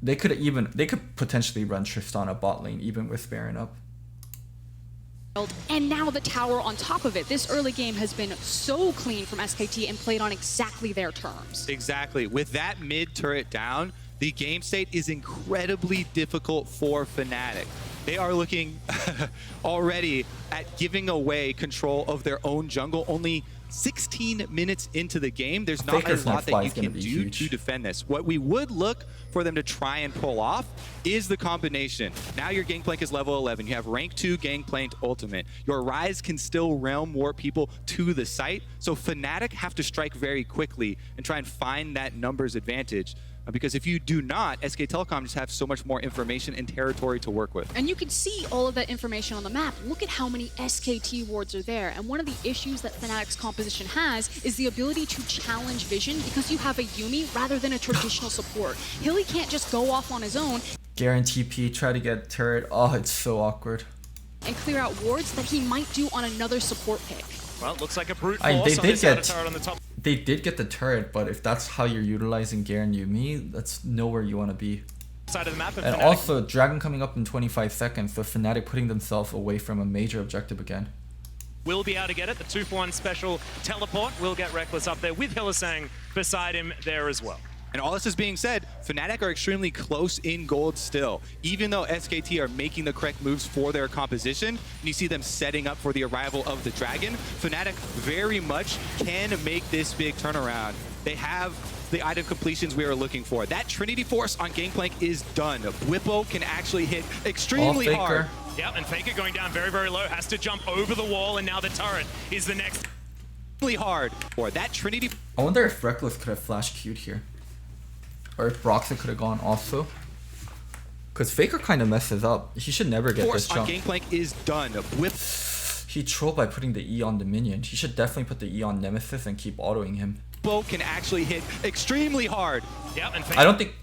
They could potentially run Tristana bot lane even with Baron up. And now the tower on top of it. This early game has been so clean from SKT and played on exactly their terms. Exactly. With that mid turret down, the game state is incredibly difficult for Fnatic. They are looking already at giving away control of their own jungle. Only 16 minutes into the game, there's not a lot that you can do to defend this. What we would look for them to try and pull off is the combination. Now your Gangplank is level 11. You have rank 2 Gangplank ultimate. Your Ryze can still realm warp people to the site. So Fnatic have to strike very quickly and try and find that numbers advantage. Because if you do not, SK Telecom just have so much more information and territory to work with. And you can see all of that information on the map. Look at how many SKT wards are there. And one of the issues that Fnatic's composition has is the ability to challenge vision because you have a Yuumi rather than a traditional support. Hilly can't just go off on his own. Garen TP, try to get turret. Oh, it's so awkward. And clear out wards that he might do on another support pick. Well, it looks like a brute force on this outer turret on the top. They did get the turret, but if that's how you're utilizing Garen Yuumi, that's nowhere you want to be. Side of the map, and also, Dragon coming up in 25 seconds, so Fnatic putting themselves away from a major objective again. Will be able to get it. The 2-for-1 special teleport will get Reckless up there with Hylissang beside him there as well. And all this is being said, Fnatic are extremely close in gold still. Even though SKT are making the correct moves for their composition, and you see them setting up for the arrival of the Dragon, Fnatic very much can make this big turnaround. They have the item completions we are looking for. That Trinity Force on Gangplank is done. Bwipo can actually hit extremely hard Yep, and Faker going down very, very low, has to jump over the wall, and now the turret is the next. Really hard for that Trinity. I wonder if Reckless could have flash queued here. Or if Broxah could have gone also. Because Faker kind of messes up. He should never get this jump. Gangplank is done with. He trolled by putting the E on the minion. He should definitely put the E on Nemesis and keep autoing him. Bow can actually hit extremely hard. Yep, and I don't think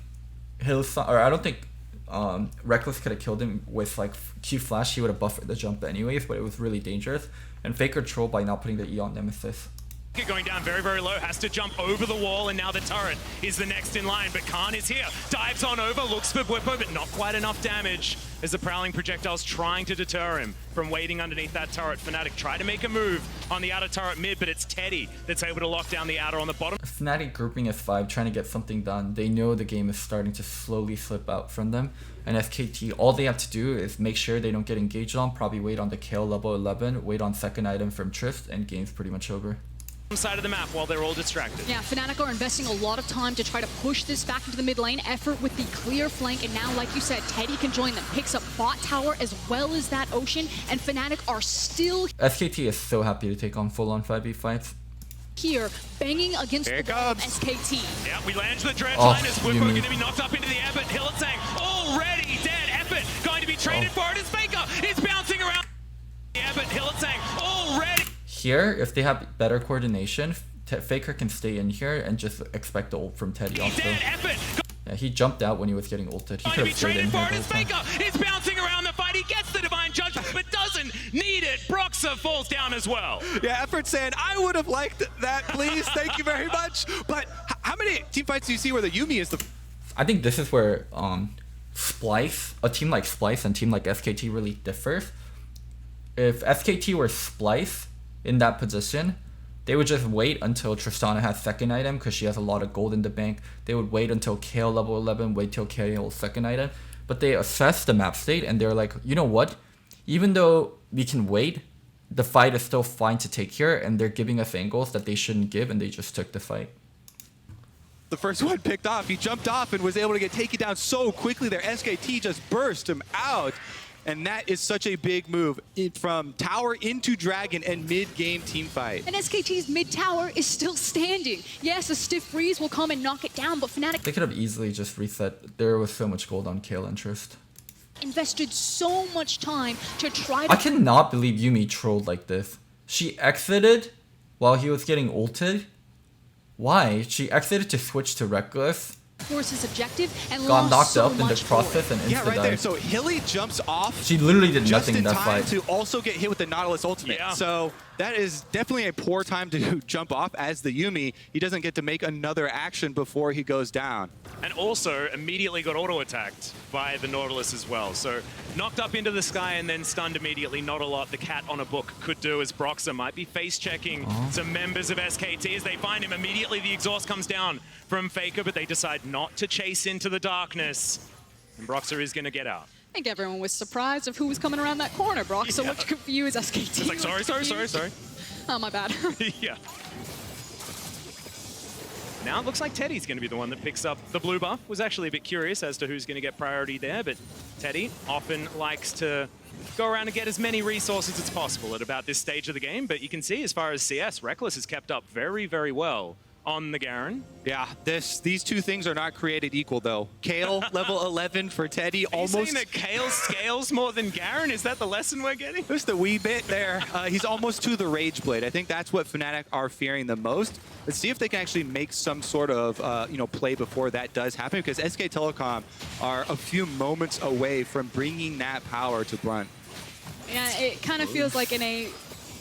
Reckless could have killed him with like Q flash. He would have buffered the jump anyways, but it was really dangerous. And Faker trolled by not putting the E on Nemesis. Going down very, very low, has to jump over the wall, and now the turret is the next in line. But Khan is here, dives on over, looks for Whippo, but not quite enough damage as the prowling projectiles trying to deter him from waiting underneath that turret. Fnatic try to make a move on the outer turret mid, but it's Teddy that's able to lock down the outer on the bottom. Fnatic grouping S5, trying to get something done. They know the game is starting to slowly slip out from them. And SKT, all they have to do is make sure they don't get engaged on, probably wait on the Kale level 11, wait on second item from Trist, and game's pretty much over. Side of the map while they're all distracted. Yeah, Fnatic are investing a lot of time to try to push this back into the mid lane. Effort with the clear flank, and now, like you said, Teddy can join them. Picks up bot tower as well as that Ocean, and Fnatic are still... SKT is so happy to take on full-on 5v5s. Here, banging against the wall of SKT. Yeah, we land the dredge line as Whippo Yuumi. going to be knocked up into the air, but Hilletsang already dead. Effort going to be traded for it as Faker is bouncing around. Yeah, but Hilletsang already... Here, if they have better coordination, Faker can stay in here and just expect the ult from Teddy also. Yeah, he jumped out when he was getting ulted. He could have stayed in here the whole time. It's bouncing around the fight. He gets the divine judgment, but doesn't need it. Broxah falls down as well. Yeah, Effort saying, I would have liked that, please. Thank you very much. But how many team fights do you see where the Yuumi is the... I think this is where Splice, a team like Splice and a team like SKT really differs. If SKT were Splice in that position, they would just wait until Tristana has second item because she has a lot of gold in the bank. They would wait until Kale level 11, wait till Kale second item. But they assess the map state and they're like, you know what? Even though we can wait, the fight is still fine to take here, and they're giving us angles that they shouldn't give, and they just took the fight. The first one picked off. He jumped off and was able to get taken down so quickly there. SKT just burst him out. And that is such a big move from tower into dragon and mid-game team fight. And SKT's mid tower is still standing. Yes, a stiff breeze will come and knock it down, but Fnatic... They could have easily just reset. There was so much gold on Kale and Trist. Invested so much time to try to... I cannot believe Yuumi trolled like this. She exited while he was getting ulted. Why? She exited to switch to Reckless. Force his objective and Got lost knocked so up in the much process and Yeah, right insta-dive. there. So Hilly jumps off. She literally did just nothing in in that time fight. to also get hit with the Nautilus ultimate. Yeah. So that is definitely a poor time to jump off as the Yuumi. He doesn't get to make another action before he goes down. And also immediately got auto-attacked by the Nautilus as well. So knocked up into the sky and then stunned immediately. Not a lot the cat on a book could do, as Broxah might be face-checking some members of SKT as they find him. Immediately the exhaust comes down from Faker, but they decide not to chase into the darkness. And Broxah is going to get out. I think everyone was surprised of who was coming around that corner, Brock. So much confused SKT. It's like, sorry. Oh, my bad. Yeah. Now it looks like Teddy's going to be the one that picks up the blue buff. Was actually a bit curious as to who's going to get priority there, but Teddy often likes to go around and get as many resources as possible at about this stage of the game. But you can see as far as CS, Reckless has kept up very, very well on the Garen. Yeah, these two things are not created equal, though. Kale, level 11 for Teddy, Are you saying that Kale scales more than Garen? Is that the lesson we're getting? Just a wee bit there. He's almost to the Rage Blade. I think that's what Fnatic are fearing the most. Let's see if they can actually make some sort of play before that does happen, because SK Telecom are a few moments away from bringing that power to Brunt. Yeah, it kind of feels like in a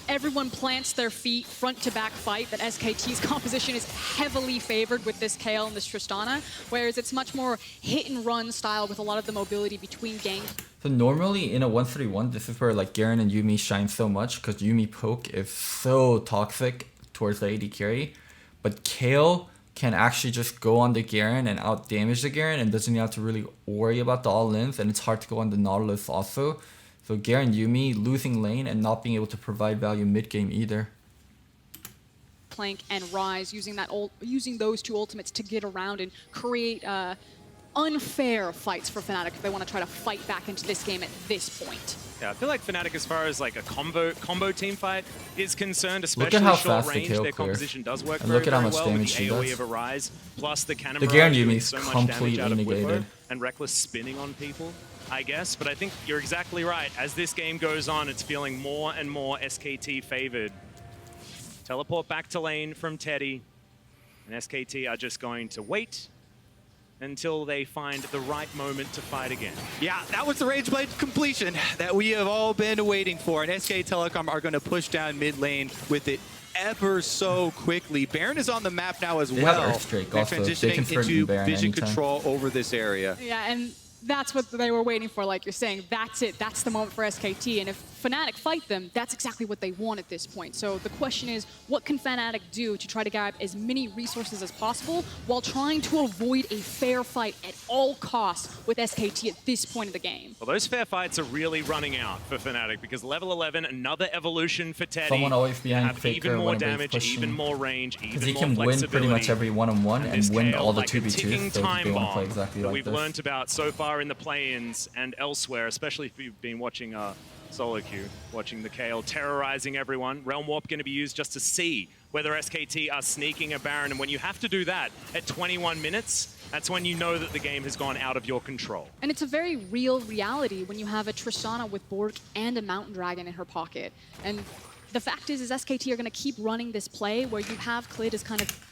everyone plants their feet front to back fight that SKT's composition is heavily favored with this Kale and this Tristana, whereas it's much more hit and run style with a lot of the mobility between gangs. So normally in a 1-3-1, this is where like Garen and Yuumi shine so much because Yuumi poke is so toxic towards the AD carry, but Kale can actually just go on the Garen and out damage the Garen and doesn't have to really worry about the all-ins, and it's hard to go on the Nautilus also. So Garen Yuumi losing lane and not being able to provide value mid-game either. Plank and Rise using those two ultimates to get around and create unfair fights for Fnatic if they want to try to fight back into this game at this point. Yeah, I feel like Fnatic, as far as like a combo team fight is concerned, Look especially at how short fast the range, KO their clears. composition does work And very, look at how very much well with damage the he AoE does. of Arise, plus the Cannon The Garen Barrage doing Yuumi is so much damage completely out of Whippo, negated. and Reckless spinning on people, I guess. But I think you're exactly right. As this game goes on, it's feeling more and more SKT favored. Teleport back to lane from Teddy, and SKT are just going to wait until they find the right moment to fight again. Yeah, that was the Rage Blade completion that we have all been waiting for. And SK Telecom are going to push down mid lane with it ever so quickly. Baron is on the map now as They well. have Earthstrike They're also. They can transitioning sprint into Baron vision anytime. control over this area. Yeah, and that's what they were waiting for, like you're saying. That's it. That's the moment for SKT. And if Fnatic fight them, that's exactly what they want at this point. So the question is, what can Fnatic do to try to grab as many resources as possible while trying to avoid a fair fight at all costs with SKT at this point of the game? Well, those fair fights are really running out for Fnatic because level 11, another evolution for Teddy. Someone always behind have Faker even more whenever he's damage, pushing. even more range, even Because he more can win flexibility. pretty much every one-on-one and this win KO, all the like a 2v2s, ticking so time they want to bomb play exactly that like we've this. learned about so far in the play-ins and elsewhere, especially if you've been watching solo queue, watching the KL terrorizing everyone. Realm Warp going to be used just to see whether SKT are sneaking a Baron, and when you have to do that at 21 minutes, that's when you know that the game has gone out of your control. And it's a very real reality when you have a Tristana with Bork and a Mountain Dragon in her pocket. And the fact is SKT are going to keep running this play where you have Klid as kind of...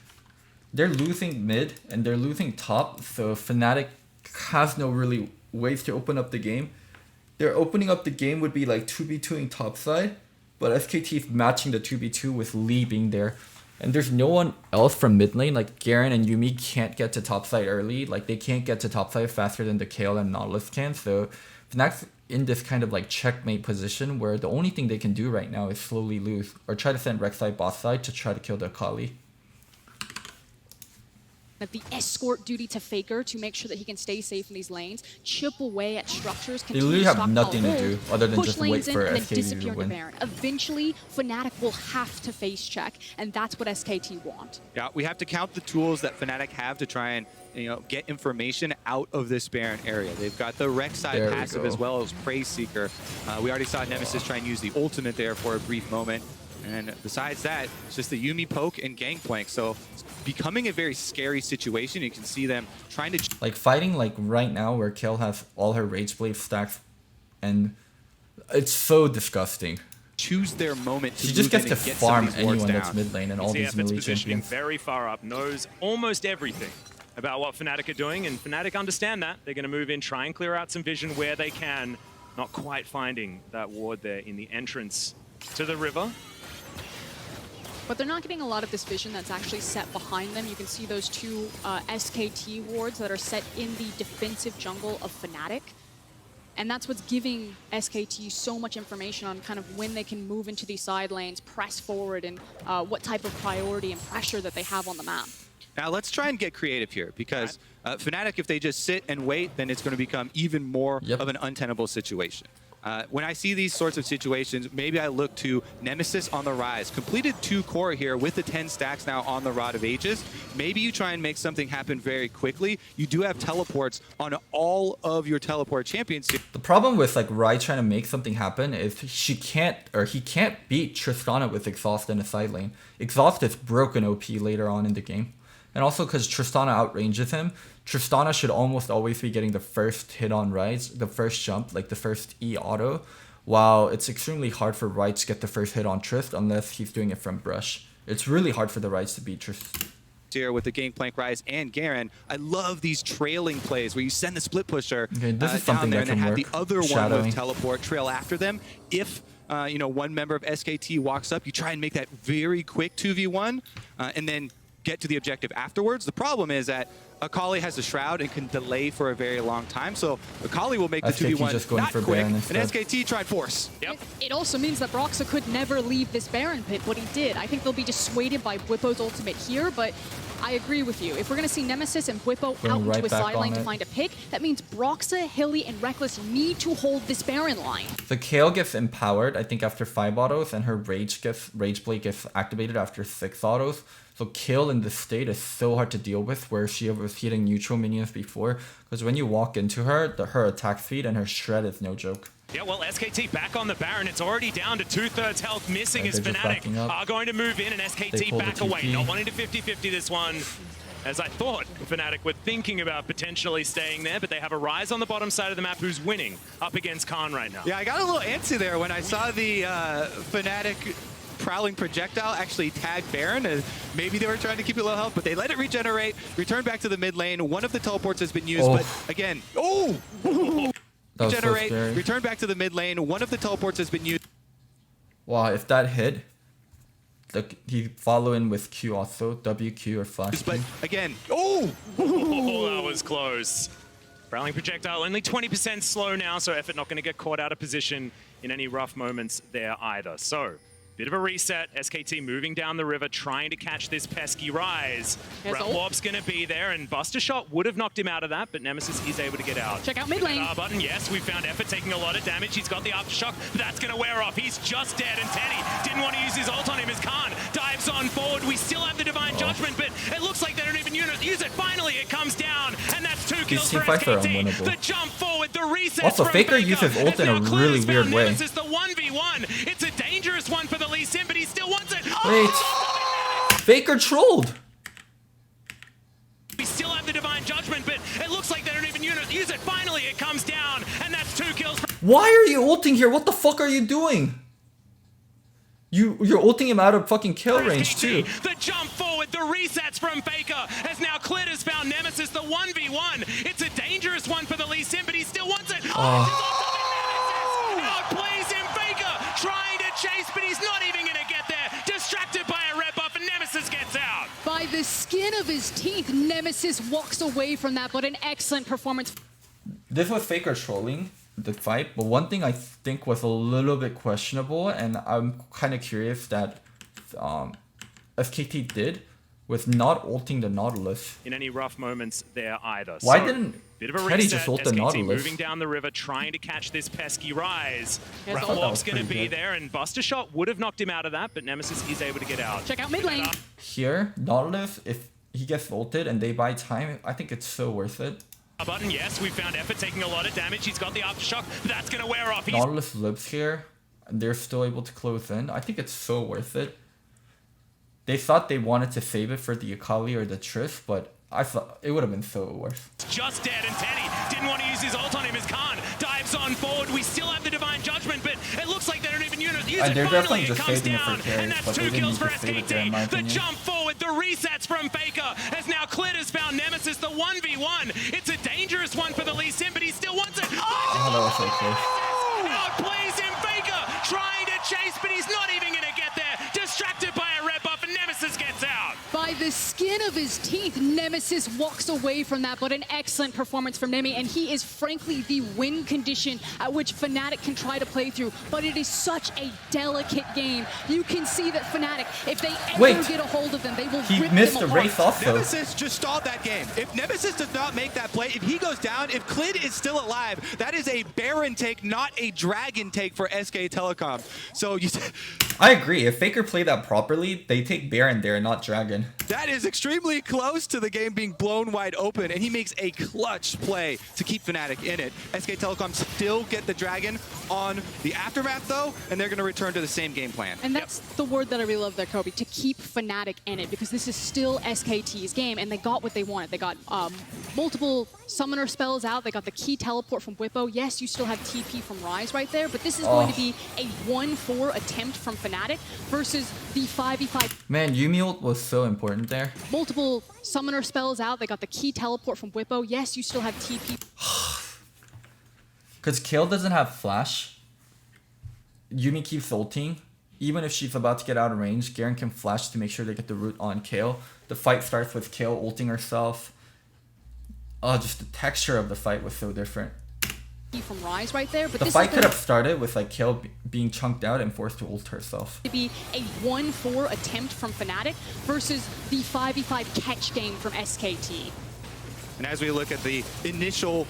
They're losing mid and they're losing top, so Fnatic has no really ways to open up the game. Their opening up the game would be like 2v2ing top side, but SKT is matching the 2v2 with Lee being there. And there's no one else from mid lane, like Garen and Yuumi can't get to top side early, like they can't get to top side faster than the KL and Nautilus can, so Fnac's in this kind of like checkmate position where the only thing they can do right now is slowly lose, or try to send rek'sai bot side to try to kill the Akali. The escort duty to Faker to make sure that he can stay safe in these lanes, chip away at structures, They continue literally to have stockpile nothing to hold, do other than push just wait lanes in, for and then SKT disappear to into win. Baron. Eventually, Fnatic will have to face check, and that's what SKT want. Yeah, we have to count the tools that Fnatic have to try and get information out of this Baron area. They've got the rek'sai passive as well as Praise Seeker. We already saw Nemesis try and use the ultimate there for a brief moment. And besides that, it's just the Yuumi poke and gangplank. So it's becoming a very scary situation. You can see them trying to... Like fighting like right now where Kayle has all her Rage Blade stacks, and it's so disgusting. Choose their moment to She just gets to get farm some of these wards anyone that's down. mid lane and all The these effort's melee positioning champions. very far up, knows almost everything about what Fnatic are doing, and Fnatic understand that. They're going to move in, try and clear out some vision where they can, not quite finding that ward there in the entrance to the river. But they're not getting a lot of this vision that's actually set behind them. You can see those two SKT wards that are set in the defensive jungle of Fnatic. And that's what's giving SKT so much information on kind of when they can move into these side lanes, press forward, and what type of priority and pressure that they have on the map. Now let's try and get creative here, because Fnatic, if they just sit and wait, then it's going to become even more of an untenable situation. When I see these sorts of situations, maybe I look to Nemesis on the rise. Completed 2 core here with the 10 stacks now on the Rod of Ages. Maybe you try and make something happen very quickly. You do have teleports on all of your teleport champions. The problem with like Rai trying to make something happen is he can't beat Tristana with Exhaust in a side lane. Exhaust is broken OP later on in the game. And also because Tristana outranges him, Tristana should almost always be getting the first hit on Rise, the first jump, like the first E auto, while it's extremely hard for Rise to get the first hit on Trist unless he's doing it from brush. It's really hard for the Rise to beat Trist. Here with the Gangplank Rise and Garen, I love these trailing plays where you send the split pusher this is down something there that and then can have the work. other Shadowing. one with teleport trail after them. If one member of SKT walks up, you try and make that very quick 2v1 and then get to the objective afterwards. The problem is that Akali has a Shroud and can delay for a very long time, so Akali will make the SKT 2v1 just going not for quick, Baron and instead. SKT tried force. Yep. It also means that Broxah could never leave this Baron pit, but he did. I think they'll be dissuaded by Bwipo's ultimate here, but I agree with you. If we're going to see Nemesis and Bwipo out right into a back side lane on to it. find a pick, that means Broxah, Hilly, and Reckless need to hold this Baron line. So Kayle gets empowered, I think, after 5 autos, and her Rage Blade gets activated after 6 autos. So Kayle in this state is so hard to deal with, where she was hitting neutral minions before, because when you walk into her, her attack speed and her shred is no joke. Yeah, well, SKT back on the Baron. It's already down to 2/3 health. Missing is Fnatic. Are going to move in, and SKT back away. Not wanting to 50-50 this one. As I thought, Fnatic were thinking about potentially staying there, but they have a Rise on the bottom side of the map who's winning up against Khan right now. Yeah, I got a little antsy there when I saw the Fnatic prowling projectile actually tag Baron. Maybe they were trying to keep it low health, but they let it regenerate, return back to the mid lane. One of the teleports has been used, but again, regenerate, so return back to the mid lane. One of the teleports has been used. Wow, if that hit, he follow in with Q also, WQ or flash. But again, that was close. Prowling projectile only 20% slow now, so Effort not going to get caught out of position in any rough moments there either. So, bit of a reset. SKT moving down the river, trying to catch this pesky Rise. Lob's going to be there, and Buster Shot would have knocked him out of that, but Nemesis is able to get out. Check out mid lane. Button, yes, we found Effort taking a lot of damage. He's got the Aftershock, but that's going to wear off. He's just dead, and Teddy didn't want to use his ult on him as Khan dives on forward. We still have the Divine Judgment, but it looks like they don't even use it. Finally, it comes down, and that's 2 kills for SKT. The jump forward, the reset. Also, Faker uses ult in a really weird way. Nemesis, the 1v1. It's a dangerous one for the Lee Sin, but he still wants it. Wait, Faker trolled. We still have the Divine Judgment, but it looks like they don't even use it. Finally, it comes down, and that's 2 kills. Why are you ulting here? What the fuck are you doing? You're ulting him out of fucking kill range too. The jump forward, the resets from Faker, as now Clit has found Nemesis, the 1v1. It's a dangerous one for the Lee Sin, but he still wants it. Outplays him, Faker, trying to chase, but he's not even going to get there. Distracted by a red buff, and Nemesis gets out. By the skin of his teeth, Nemesis walks away from that, but an excellent performance. This was Faker trolling the fight, but one thing I think was a little bit questionable, and I'm kind of curious that SKT did, was not ulting the Nautilus. In any rough moments there either. Why so, didn't bit of a Teddy reset. just ult the SKT Nautilus? moving down the river, trying to catch this pesky Rise. Yes, Lob's going to pretty be good. there, and Buster Shot would have knocked him out of that, but Nemesis is able to get out. Check out mid lane. Here, Nautilus, if he gets ulted and they buy time, I think it's so worth it. Button, yes, we found Effort taking a lot of damage. He's got the Aftershock, but that's going to wear off. Nautilus lives here, and they're still able to close in. I think it's so worth it. They thought they wanted to save it for the Akali or the Triss, but I thought it would have been so worth. Just dead, and Teddy didn't want to use his ult on him as Khan dives on forward. We still have the Divine Judgment, but it looks like they don't even use it. They're definitely Finally, it just comes saving it down, for carries, and that's but 2 they didn't kills need for to save it there, in my SKT. The opinion. jump forward, the resets from Faker, as now Clit has found Nemesis, the 1v1. It's a dangerous one for the Lee Sin, but he still wants it. Oh, that was so close. Outplays him, Faker, trying to chase, but he's not even going to get there. Distracted by a red buff, and Nemesis gets out. By the skin of his teeth, Nemesis walks away from that, but an excellent performance from Nemi, and he is frankly the win condition at which Fnatic can try to play through, but it is such a delicate game. You can see that Fnatic, if they ever get a hold of them, they will rip them apart. He missed the race also. Nemesis just stalled that game. If Nemesis does not make that play, if he goes down, if Clit is still alive, that is a Baron take, not a Dragon take for SK Telecom. So I agree. If Faker played that properly, they take Baron there, not Dragon. that is extremely close to the game being blown wide open, and he makes a clutch play to keep Fnatic in it. SK Telecom still get the Dragon on the Aftermath, though, and they're going to return to the same game plan. And that's the word that I really love there, Kobe, to keep Fnatic in it, because this is still SKT's game, and they got what they wanted. They got multiple summoner spells out. They got the key teleport from Whippo. Yes, you still have TP from Rise right there, but this is going to be a 1-4 attempt from Fnatic versus the 5v5. Man, Yuumi ult was so important there. Multiple summoner spells out. They got the key teleport from Whippo. Yes, you still have TP. Because Kayle doesn't have flash. Yuumi keeps ulting. Even if she's about to get out of range, Garen can flash to make sure they get the root on Kayle. The fight starts with Kayle ulting herself. Oh, just the texture of the fight was so different. From Rise right there, but The this fight is could have started with like Kayle being chunked out and forced to ult herself. to be a 1-4 attempt from Fnatic versus the 5v5 catch game from SKT. And as we look at the initial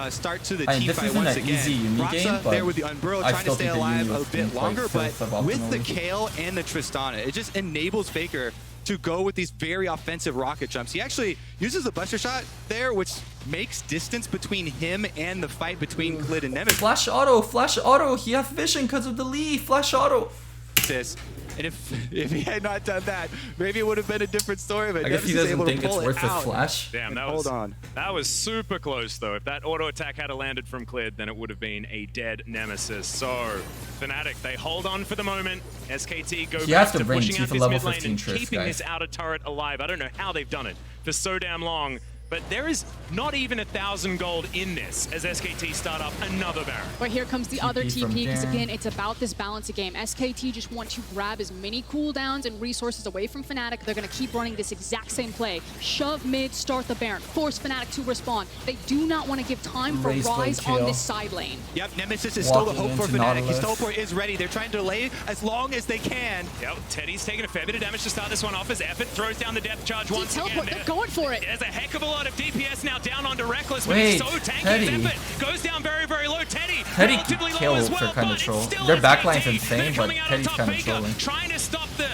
start to the I mean, team this fight isn't once an again, easy Yuumi game, Raksa but there with the Unburrow I trying to still stay think the alive Yuumi a was bit being longer, played but so with the suboptimally. Kayle and the Tristana, it just enables Faker to go with these very offensive rocket jumps. He actually uses the buster shot there, which makes distance between him and the fight between Clid and Nemesis. Flash auto. He has vision because of the Lee. Flash auto. And if he had not done that, maybe it would have been a different story. But I guess he doesn't think it's worth his out. flash. Damn, that was super close though. If that auto attack had landed from Clid, then it would have been a dead Nemesis. So Fnatic, they hold on for the moment. SKT go back to pushing out this mid lane and keeping this outer turret alive. I don't know how they've done it for so damn long. But there is not even 1,000 gold in this as SKT start up another Baron. But here comes the other TP, because again, it's about this balance of game. SKT just want to grab as many cooldowns and resources away from Fnatic. They're going to keep running this exact same play. Shove mid, start the Baron, force Fnatic to respond. They do not want to give time for Rise on this side lane. Yep, Nemesis is still the hope for Fnatic. His teleport is ready. They're trying to delay as long as they can. Yep, Teddy's taking a fair bit of damage to start this one off as Effort throws down the depth charge once again. They're going for it. There's a heck of a lot of DPS now down onto Reckless, but Wait, it's so tanky. Teddy. Effort goes down very, very low. Teddy kills for kind of troll. Their backline's insane, but Teddy's kind of trolling. Trying to stop the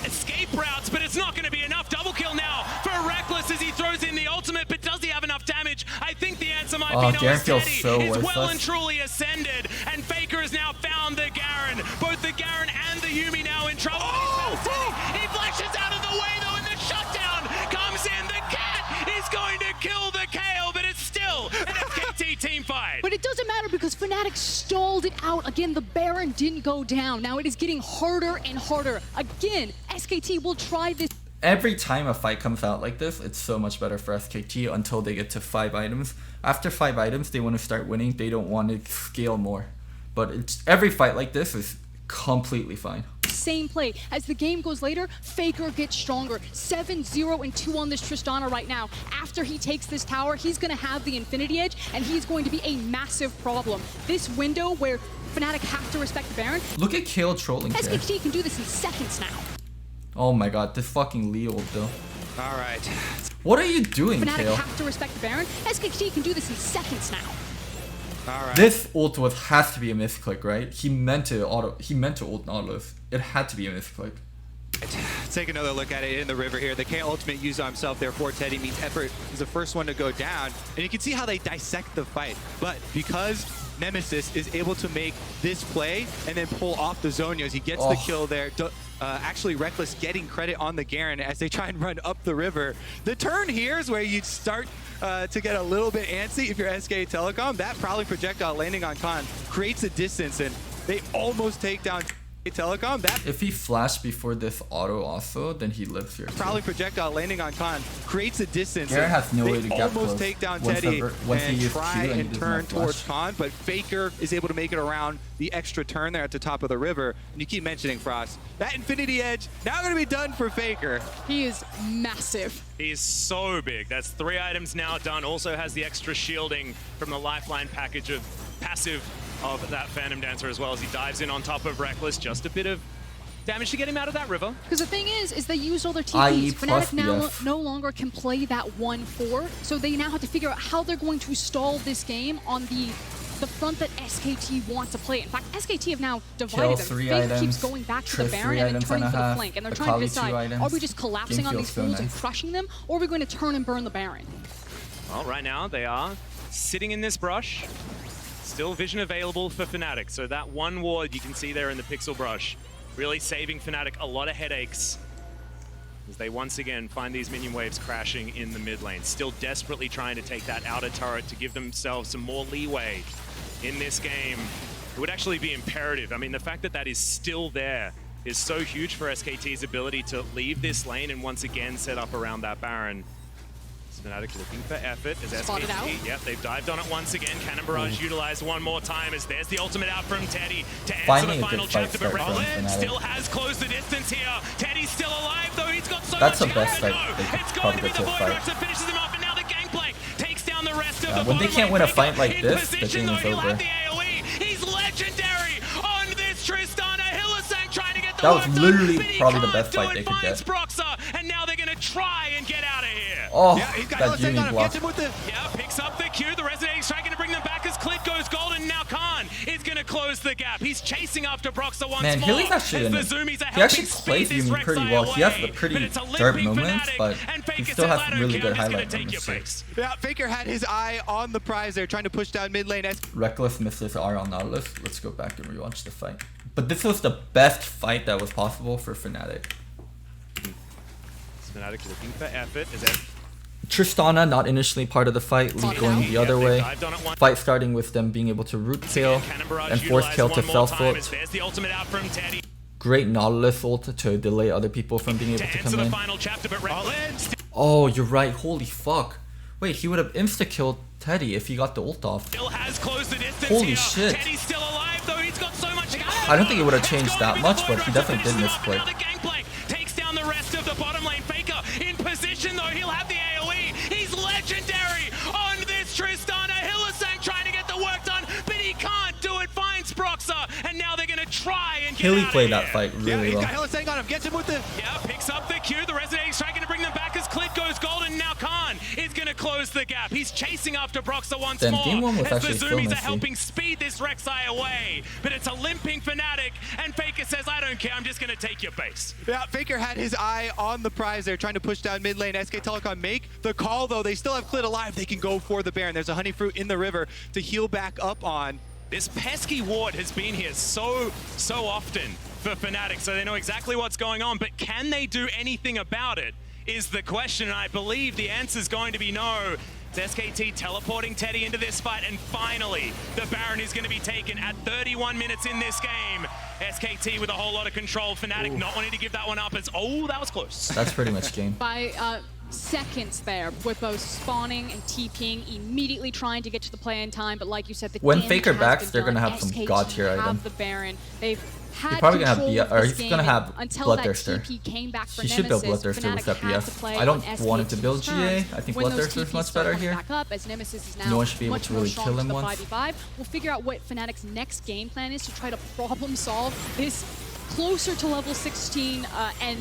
escape routes, but it's not going to be enough. Double kill now for Reckless as he throws in the ultimate, but does he have enough damage? I think the answer might be no. Garen feels Teddy so is worthless. well and truly ascended, and Faker has now found the Garen. Both the Garen and the Yuumi now in trouble. He flashes out of the way though, and the shutdown comes in. The cat is going to kill the KO, but it's still an SKT team fight. But it doesn't matter because Fnatic stalled it out. Again, the Baron didn't go down. Now it is getting harder and harder. Again, SKT will try this. Every time a fight comes out like this, it's so much better for SKT until they get to 5 items. After 5 items, they want to start winning. They don't want to scale more. But every fight like this is completely fine. Same play. As the game goes later, Faker gets stronger. 7-0 and 2 on this Tristana right now. After he takes this tower, he's going to have the Infinity Edge, and he's going to be a massive problem. This window where Fnatic have to respect the Baron. Look at Kale trolling here. SKT can do this in seconds now. Oh my god, this fucking Lee ult though. All right. What are you doing, Fnatic Kale? have to respect the Baron. SKT can do this in seconds now. All right. This ult has to be a misclick, right? He meant to ult Nautilus. It had to be a misclick. Let's take another look at it in the river here. The K ultimate used on himself there for Teddy means Effort is the first one to go down. And you can see how they dissect the fight. But because Nemesis is able to make this play and then pull off the Zonios, he gets the kill there. Actually, Reckless getting credit on the Garen as they try and run up the river. The turn here is where you start to get a little bit antsy if you're SK Telecom. That Prowling projectile landing on Khan creates a distance, and they almost take down Telecom. That if he flashed before this auto also, then he lives here. Prowling projectile landing on Khan creates a distance. Garen has no way to get almost close. take down Once Teddy and try and and turn towards Khan, but Faker is able to make it around the extra turn there at the top of the river. And you keep mentioning Frost. That Infinity Edge now going to be done for Faker. He is massive. He's so big. That's 3 items now done. Also has the extra shielding from the lifeline package of passive of that Phantom Dancer as well as he dives in on top of Reckless. Just a bit of damage to get him out of that river. Because the thing is they used all their TPs. Fnatic now no longer can play that 1-4, so they now have to figure out how they're going to stall this game on the front that SKT want to play. In fact, SKT have now divided them. Faker keeps going back to the Baron and then turning for the flank, and they're trying to decide, are we just collapsing on these fools and crushing them, or are we going to turn and burn the Baron? Well, right now they are sitting in this brush. Still vision available for Fnatic, so that one ward you can see there in the pixel brush really saving Fnatic a lot of headaches as they once again find these minion waves crashing in the mid lane. Still desperately trying to take that outer turret to give themselves some more leeway in this game. It would actually be imperative. I mean, the fact that that is still there is so huge for SKT's ability to leave this lane and once again set up around that Baron. Fnatic looking for effort as SKT, yep, they've dived on it once again. Cannon Barrage utilized one more time as there's the ultimate out from Teddy to answer the final chapter, but Reckless still has closed the distance here. Teddy's still alive though, he's got so much the best fight. It's going to be the Void Rush that finishes him off, and now the Gangplank takes down the rest of the when they can't win a fight like this, the game is over. He's legendary on this Tristana. Hylissang trying to get the that was literally probably the best fight they could get. And now they're going to try and get out of here. Oh, yeah, he's got that Yuumi block. Yeah, picks up the Q. The resonating strike going to bring them back as Clid goes gold, and now Khan is going to close the the gap. He's chasing after Broxah once Man, more. Hilly's actually he actually plays Yuumi pretty well. He has the pretty dirt moments, but he still has some really good highlight moments too. Yeah, Faker had his eye on the prize there, trying to push down mid lane. Reckless misses are on Nautilus. Let's go back and rewatch the fight. But this was the best fight that was possible for Fnatic. Fnatic looking for effort. Tristana not initially part of the fight, Lee going the other way. Fight starting with them being able to root Kale and force Kale to self-ult. Great Nautilus ult to delay other people from being able to come in. Oh, you're right. Holy fuck. Wait, he would have insta-killed Teddy if he got the ult off. Holy shit. I don't think it would have changed that much, but he definitely did misplay. Takes down the rest of the bottom lane. Faker in position though, he'll have the AoE. He's legendary on this Tristana. Hylissang trying to get the work done, but he can't do it. Finds Broxah, and now they're gonna try and get Hilly out played of that fight really well. Hylissang on him, gets him with the... Yeah, picks up the Q. The resonating strike gonna bring them back as Clit goes golden. Now Khan is gonna close the gap. He's chasing after Broxah once more. Game 1 was as the actually so Zoomies are messy. helping speed this rek'sai away, but it's a limping Fnatic, and Faker says, I don't care, I'm just gonna take your base. Yeah, Faker had his eye on the prize there, trying to push down mid lane. SK Telecom make the call though. They still have Clit alive. They can go for the Baron. There's a honey fruit in the river to heal back up on. This pesky ward has been here so often for Fnatic, so they know exactly what's going on, but can they do anything about it is the question, and I believe the answer is going to be no. It's SKT teleporting Teddy into this fight, and finally, the Baron is going to be taken at 31 minutes in this game. SKT with a whole lot of control. Fnatic not wanting to give that one up. Oh, that was close. That's pretty much game. By seconds there, with both spawning and TPing, immediately trying to get to the play in time, but like you said, the when Faker backs, they're going to have some god tier item. The Baron. They've had He's probably gonna control have of this he's gonna game have until Bloodthirster. that TP came back for He should build Nemesis. Bloodthirster with that Fnatic had to BF. play I don't on want him to SKT's build GA. terms. I think When those Bloodthirster is TPs much start better coming here. back up, as Nemesis is now No one should be able much to really more kill him strong once. to the 5v5. We'll figure out what Fnatic's next game plan is to try to problem solve this closer to level 16 and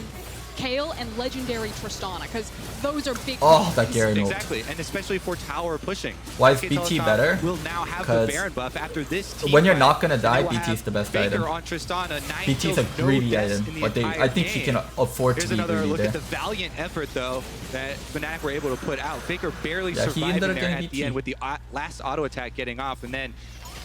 Kale and legendary Tristana, because those are big. Oh, that Garen ult. Exactly, and especially for tower pushing. Why is SK BT Telecom better? will now have the Baron buff after this team when you're fight. not gonna die, They will BT is have the best Faker item. on Tristana, 9 BT is kills, a no greedy deaths item, in the but entire I think he game. can afford to Here's be another greedy look there. at the valiant effort, though, that Fnatic were able to put out. Faker barely Yeah, he surviving ended up there getting at BT. the end with the last auto attack getting off, and then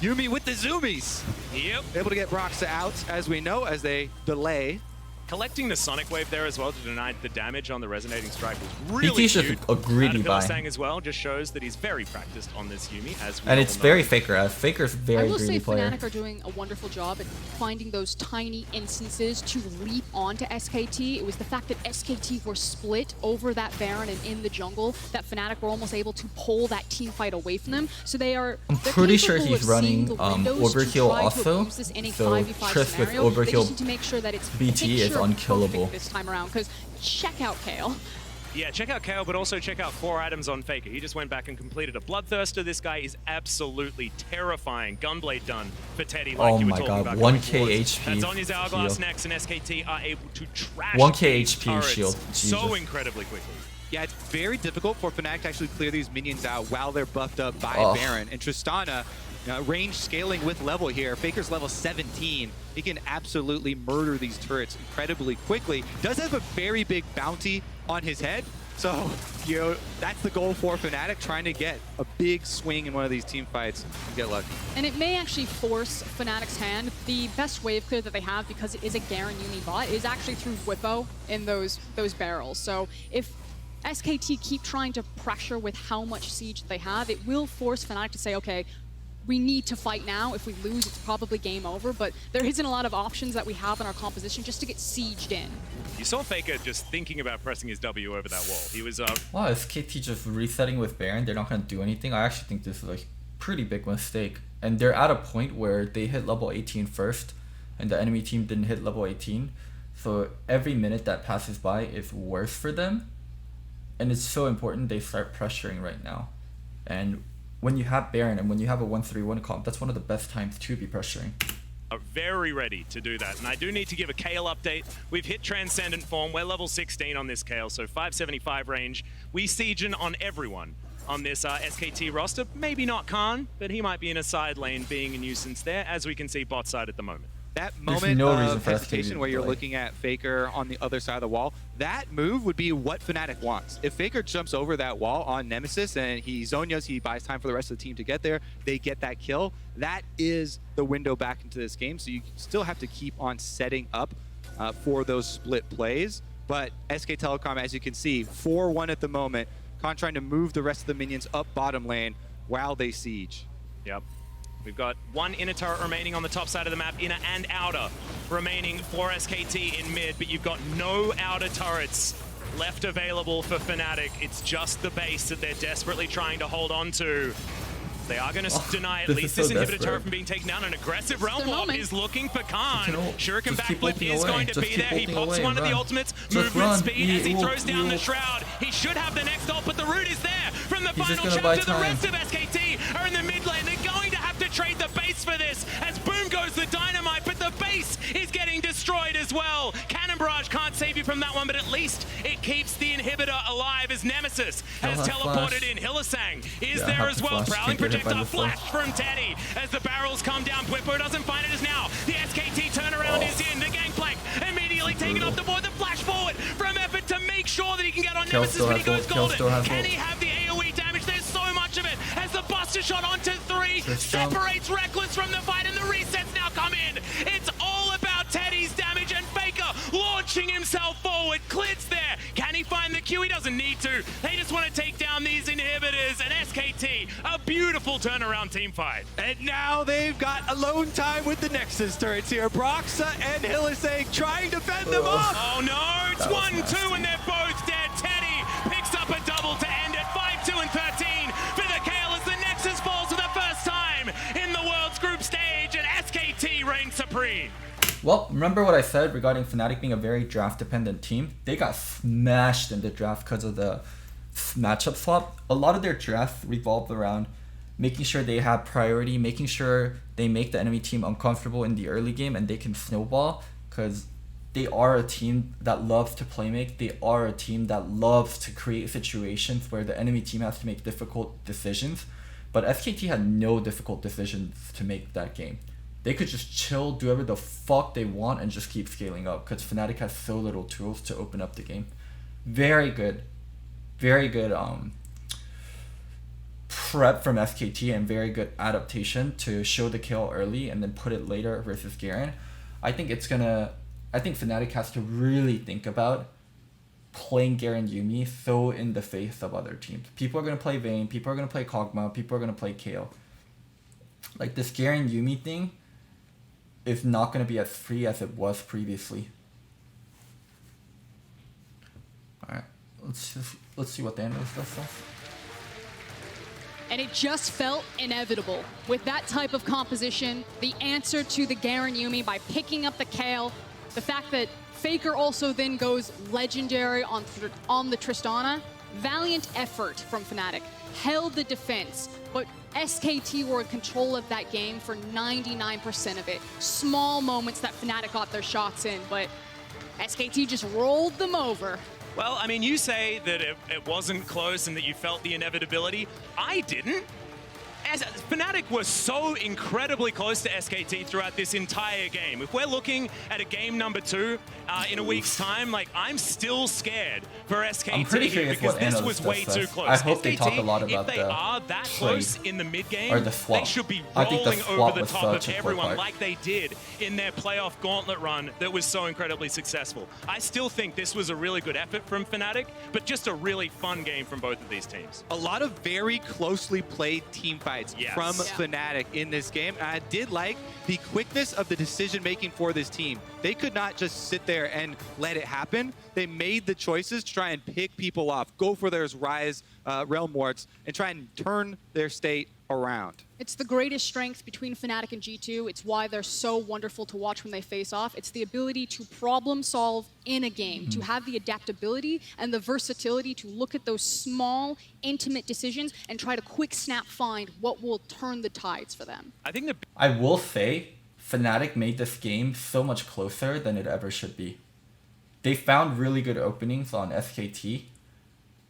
Yuumi with the zoomies. Yep. Able to get Broxah out, as we know, as they delay. Collecting the Sonic Wave there as well to deny the damage on the Resonating Strike was really BT's just cute. a greedy buy. Hylissang as well just shows that he's very practiced on this Yuumi, as we And all it's know. very Faker-esque. Faker's a I very will say greedy player. Fnatic are doing a wonderful job at finding those tiny instances to leap onto SKT. It was the fact that SKT were split over that Baron and in the jungle that Fnatic were almost able to pull that team fight away from them. So they're pretty sure capable he's of seeing running, the windows to overkill try to also, abuse this in a so 5v5 Triss with scenario. They overkill just need to make sure that it's BT is picture unkillable. perfect this time around, because check out Kale. Yeah, check out Kale, but also check out 4 items on Faker. He just went back and completed a Bloodthirster. This guy is absolutely terrifying. Gunblade done for Teddy, like Oh you were my talking god, about. 1k HP That's Zonya's Hourglass shield. next, and SKT are able to trash 1k these HP turrets shield. so Jesus. incredibly quickly. Yeah, it's very difficult for Fnatic to actually clear these minions out while they're buffed up by Baron. And Tristana, range scaling with level here. Faker's level 17. He can absolutely murder these turrets incredibly quickly. Does have a very big bounty on his head. So, that's the goal for Fnatic, trying to get a big swing in one of these team fights and get lucky. And it may actually force Fnatic's hand. The best wave clear that they have, because it is a Garen Yuumi bot, is actually through Whippo in those barrels. So if SKT keep trying to pressure with how much siege they have, it will force Fnatic to say, okay, we need to fight now. If we lose, it's probably game over, but there isn't a lot of options that we have in our composition just to get sieged in. You saw Faker just thinking about pressing his W over that wall. He was Wow, SKT just resetting with Baron. They're not going to do anything. I actually think this is a pretty big mistake. And they're at a point where they hit level 18 first, and the enemy team didn't hit level 18. So every minute that passes by is worse for them. And it's so important they start pressuring right now. And when you have Baron and when you have a 1-3-1 comp, that's one of the best times to be pressuring. are very ready to do that. And I do need to give a Kale update. We've hit Transcendent form. We're level 16 on this Kale, so 575 range. We sieging on everyone. on this SKT roster. Maybe not Khan, but he might be in a side lane being a nuisance there, as we can see bot side at the moment. That moment of hesitation where you're looking at Faker on the other side of the wall, that move would be what Fnatic wants. If Faker jumps over that wall on Nemesis and he Zhonya's, he buys time for the rest of the team to get there, they get that kill, that is the window back into this game. So you still have to keep on setting up for those split plays. But SK Telecom, as you can see, 4-1 at the moment. Khan trying to move the rest of the minions up bottom lane while they siege. Yep. We've got one inner turret remaining on the top side of the map, inner and outer remaining for SKT in mid, but you've got no outer turrets left available for Fnatic. It's just the base that they're desperately trying to hold on to. They are going to deny at least this inhibitor turret from being taken down. An aggressive Realm Warp is looking for Khan. Shuriken backflip is going to be there. He pops one of the ultimates. Movement speed as he throws down the Shroud. He should have the next ult, but the root is there from the final chapter. The rest of SKT are in the mid lane. They're going to have to trade the base for this as boom goes the dynamite, but the base is getting destroyed as well. Cannon Barrage can't save you from that one, but at least it keeps the inhibitor alive as Nemesis has teleported in. Hylissang is there as well. Prowling projectile flash from Teddy as the barrels come down. Bwipo doesn't find it as now. The SKT turnaround is in. The gangplank immediately taken off the board. The flash forward from Effort to make sure that he can get on Nemesis, but he goes golden. Can he have the AoE damage? There's so much of it as the Buster Shot onto 3 separates Reckless from the fight, and the resets now come in. It's all about Teddy's damage, and Faker launching himself forward. Clit's there. Can he find the Q? He doesn't need to. They just want to take down these inhibitors, and SKT, a beautiful turnaround team fight. And now they've got alone time with the Nexus turrets here. Broxa and Hylissang trying to fend them off. Oh no, it's 1-2 and they're both dead. Teddy picks up a double to end it. 5-2 and 13 for the KL as the Nexus falls for the first time in the World's Group stage, and SKT reigns supreme. Well, remember what I said regarding Fnatic being a very draft-dependent team? They got smashed in the draft because of the matchup swap. A lot of their drafts revolved around making sure they have priority, making sure they make the enemy team uncomfortable in the early game and they can snowball, because they are a team that loves to play make. They are a team that loves to create situations where the enemy team has to make difficult decisions. But SKT had no difficult decisions to make that game. They could just chill, do whatever the fuck they want, and just keep scaling up, because Fnatic has so little tools to open up the game. Very good prep from SKT, and very good adaptation to show the kill early and then put it later versus Garen. I think Fnatic has to really think about playing Garen Yuumi so in the face of other teams. People are going to play Vayne, people are going to play Kog'Maw, people are going to play Kayle. Like, this Garen Yuumi thing is not going to be as free as it was previously. Alright, let's see what the analyst does. And it just felt inevitable. With that type of composition, the answer to the Garen Yuumi by picking up the Kayle, the fact that Faker also then goes legendary on the Tristana, valiant effort from Fnatic, held the defense, but SKT were in control of that game for 99% of it. Small moments that Fnatic got their shots in, but SKT just rolled them over. Well, I mean, you say that it wasn't close and that you felt the inevitability. I didn't. As Fnatic was so incredibly close to SKT throughout this entire game. If we're looking at a game number 2 in a week's time, like, I'm still scared for SKT. I'm pretty curious because what this was way too close. I hope SKT, they talk a lot about if they are that close in the mid game, or the swap. they should be I think the rolling swap over the was top of such a everyone part. like they did in their playoff gauntlet run that was so incredibly successful. I still think this was a really good effort from Fnatic, but just a really fun game from both of these teams. A lot of very closely played team fights from Fnatic in this game. And I did like the quickness of the decision making for this team. They could not just sit there and let it happen. They made the choices to try and pick people off, go for their Rise Realm Wards, and try and turn their state around. It's the greatest strength between Fnatic and G2. It's why they're so wonderful to watch when they face off. It's the ability to problem solve in a game, to have the adaptability and the versatility to look at those small, intimate decisions and try to quick snap find what will turn the tides for them. I will say, Fnatic made this game so much closer than it ever should be. They found really good openings on SKT,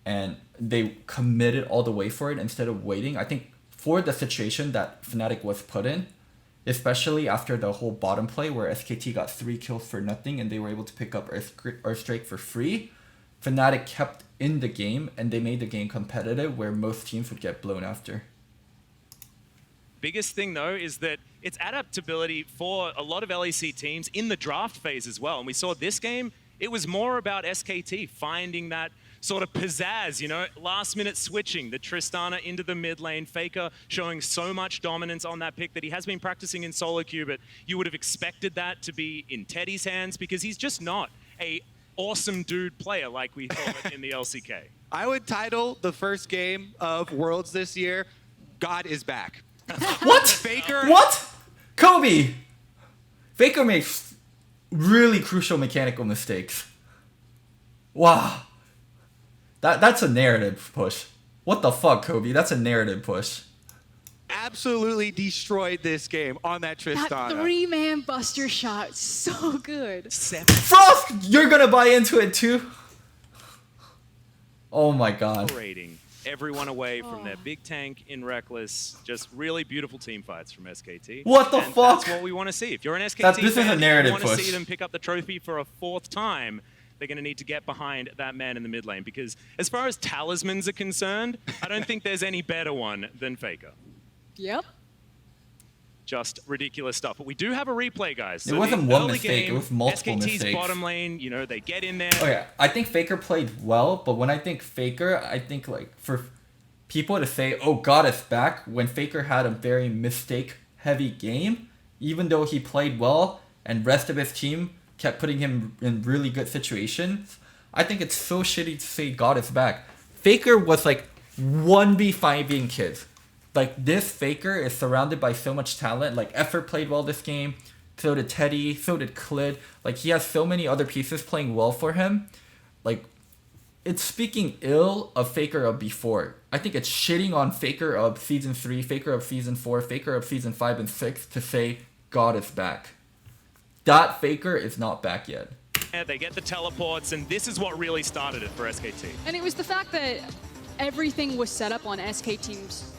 and they committed all the way for it instead of waiting. I think for the situation that Fnatic was put in, especially after the whole bottom play where SKT got 3 kills for nothing and they were able to pick up Earthstrike for free, Fnatic kept in the game and they made the game competitive where most teams would get blown after. Biggest thing though is that it's adaptability for a lot of LEC teams in the draft phase as well. And we saw this game, it was more about SKT finding that sort of pizzazz, you know, last minute switching, the Tristana into the mid lane, Faker showing so much dominance on that pick that he has been practicing in solo queue, but you would have expected that to be in Teddy's hands because he's just not a awesome dude player like we thought in the LCK. I would title the first game of Worlds this year, God is back. What? Faker? What? Kobe! Faker makes really crucial mechanical mistakes. Wow. That's a narrative push. What the fuck, Kobe? That's a narrative push. Absolutely destroyed this game on that Tristana. That 3-man buster shot, so good. Frost, you're gonna buy into it too? Oh my god. Rating everyone away from their big tank in Reckless. Just really beautiful team fights from SKT. What the fuck? That's what we want to see. If you're an SKT This fan, is a narrative you want to push. see them pick up the trophy for a 4th time, they're going to need to get behind that man in the mid lane. Because as far as talismans are concerned, I don't think there's any better one than Faker. Yep. Just ridiculous stuff. But we do have a replay, guys. So It wasn't the one early mistake, game, it was multiple SKT's mistakes. bottom lane, you know, they get in there. Oh yeah, I think Faker played well, but when I think Faker, I think like for people to say, oh God is back, when Faker had a very mistake-heavy game, even though he played well and rest of his team kept putting him in really good situations, I think it's so shitty to say God is back. Faker was like 1v5ing kids. Like this Faker is surrounded by so much talent. Like Effort played well this game, so did Teddy, so did Klid. Like he has so many other pieces playing well for him. Like it's speaking ill of Faker of before. I think it's shitting on Faker of Season 3, Faker of Season 4, Faker of Season 5 and 6 to say God is back. That Faker is not back yet. Yeah, they get the teleports, and this is what really started it for SKT. And it was the fact that everything was set up on SKT's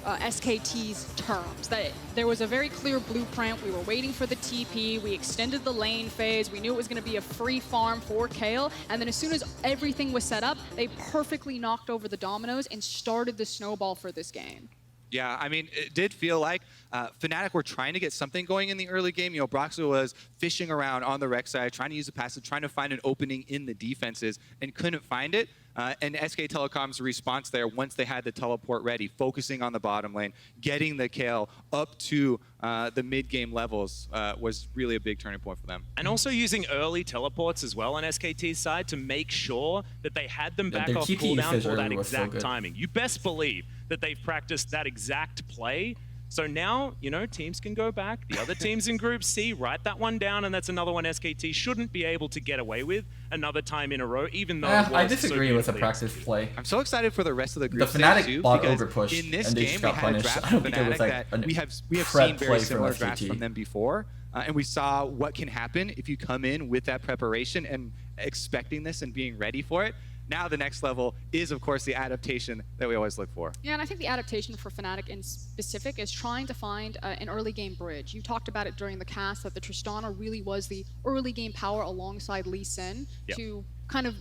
terms. That there was a very clear blueprint. We were waiting for the TP. We extended the lane phase. We knew it was going to be a free farm for Kayle. And then as soon as everything was set up, they perfectly knocked over the dominoes and started the snowball for this game. Yeah, I mean, it did feel like Fnatic were trying to get something going in the early game. You know, Broxah was fishing around on the rek'sai, trying to use the passive, trying to find an opening in the defenses, and couldn't find it. And SK Telecom's response there, once they had the teleport ready, focusing on the bottom lane, getting the Kayle up to the mid-game levels was really a big turning point for them. And also using early teleports as well on SKT's side to make sure that they had them back off cooldown for that exact timing. You best believe that they've practiced that exact play. So now, you know, teams can go back. The other teams in Group C, write that one down, and that's another one SKT shouldn't be able to get away with another time in a row, even though it was I disagree so with a practice play. I'm so excited for the rest of the group The Fnatic too, bought because overpush, in this and they game just we got had punished. a draft I don't from think it was Fnatic like that a we have prep seen play very from similar SKT. drafts from them before, and we saw what can happen if you come in with that preparation and expecting this and being ready for it. Now the next level is, of course, the adaptation that we always look for. Yeah, and I think the adaptation for Fnatic in specific is trying to find an early game bridge. You talked about it during the cast that the Tristana really was the early game power alongside Lee Sin to kind of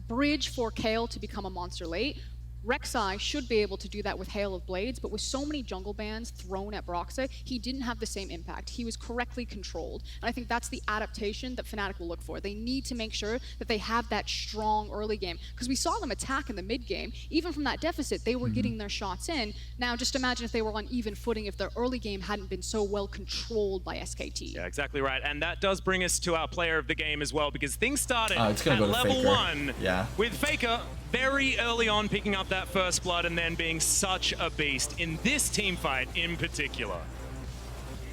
bridge for Kayle to become a monster late. rek'sai should be able to do that with Hail of Blades, but with so many jungle bans thrown at Broxah, he didn't have the same impact. He was correctly controlled. And I think that's the adaptation that Fnatic will look for. They need to make sure that they have that strong early game. Because we saw them attack in the mid game. Even from that deficit, they were getting their shots in. Now just imagine if they were on even footing if their early game hadn't been so well controlled by SKT. Yeah, exactly right. And that does bring us to our player of the game as well, because things started it's gonna at go to level Faker. 1 Yeah. with Faker very early on picking up that first blood and then being such a beast in this team fight in particular.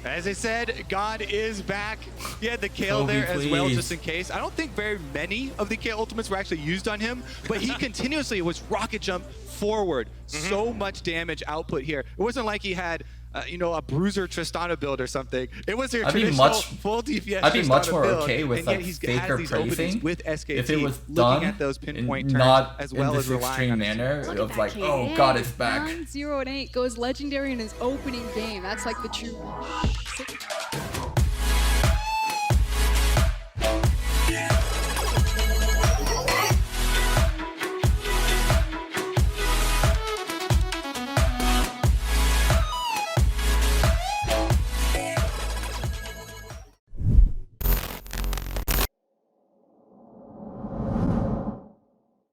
As I said, God is back. He had the Kayle Kobe, there as well, please. just in case. I don't think very many of the Kayle ultimates were actually used on him, but he continuously was rocket jump forward. So much damage output here. It wasn't like he had you know, a Bruiser Tristana build or something. It was your I'd be traditional much, full DPS I'd be much Tristana more build, okay with and like yet he's Faker these openings praising with SKT, if it was looking done at those pinpoint in turns not as well in as this relying extreme on his manner Look of at like, that oh KD. god, it's back. 9-0-8 goes legendary in his opening game. That's like the true.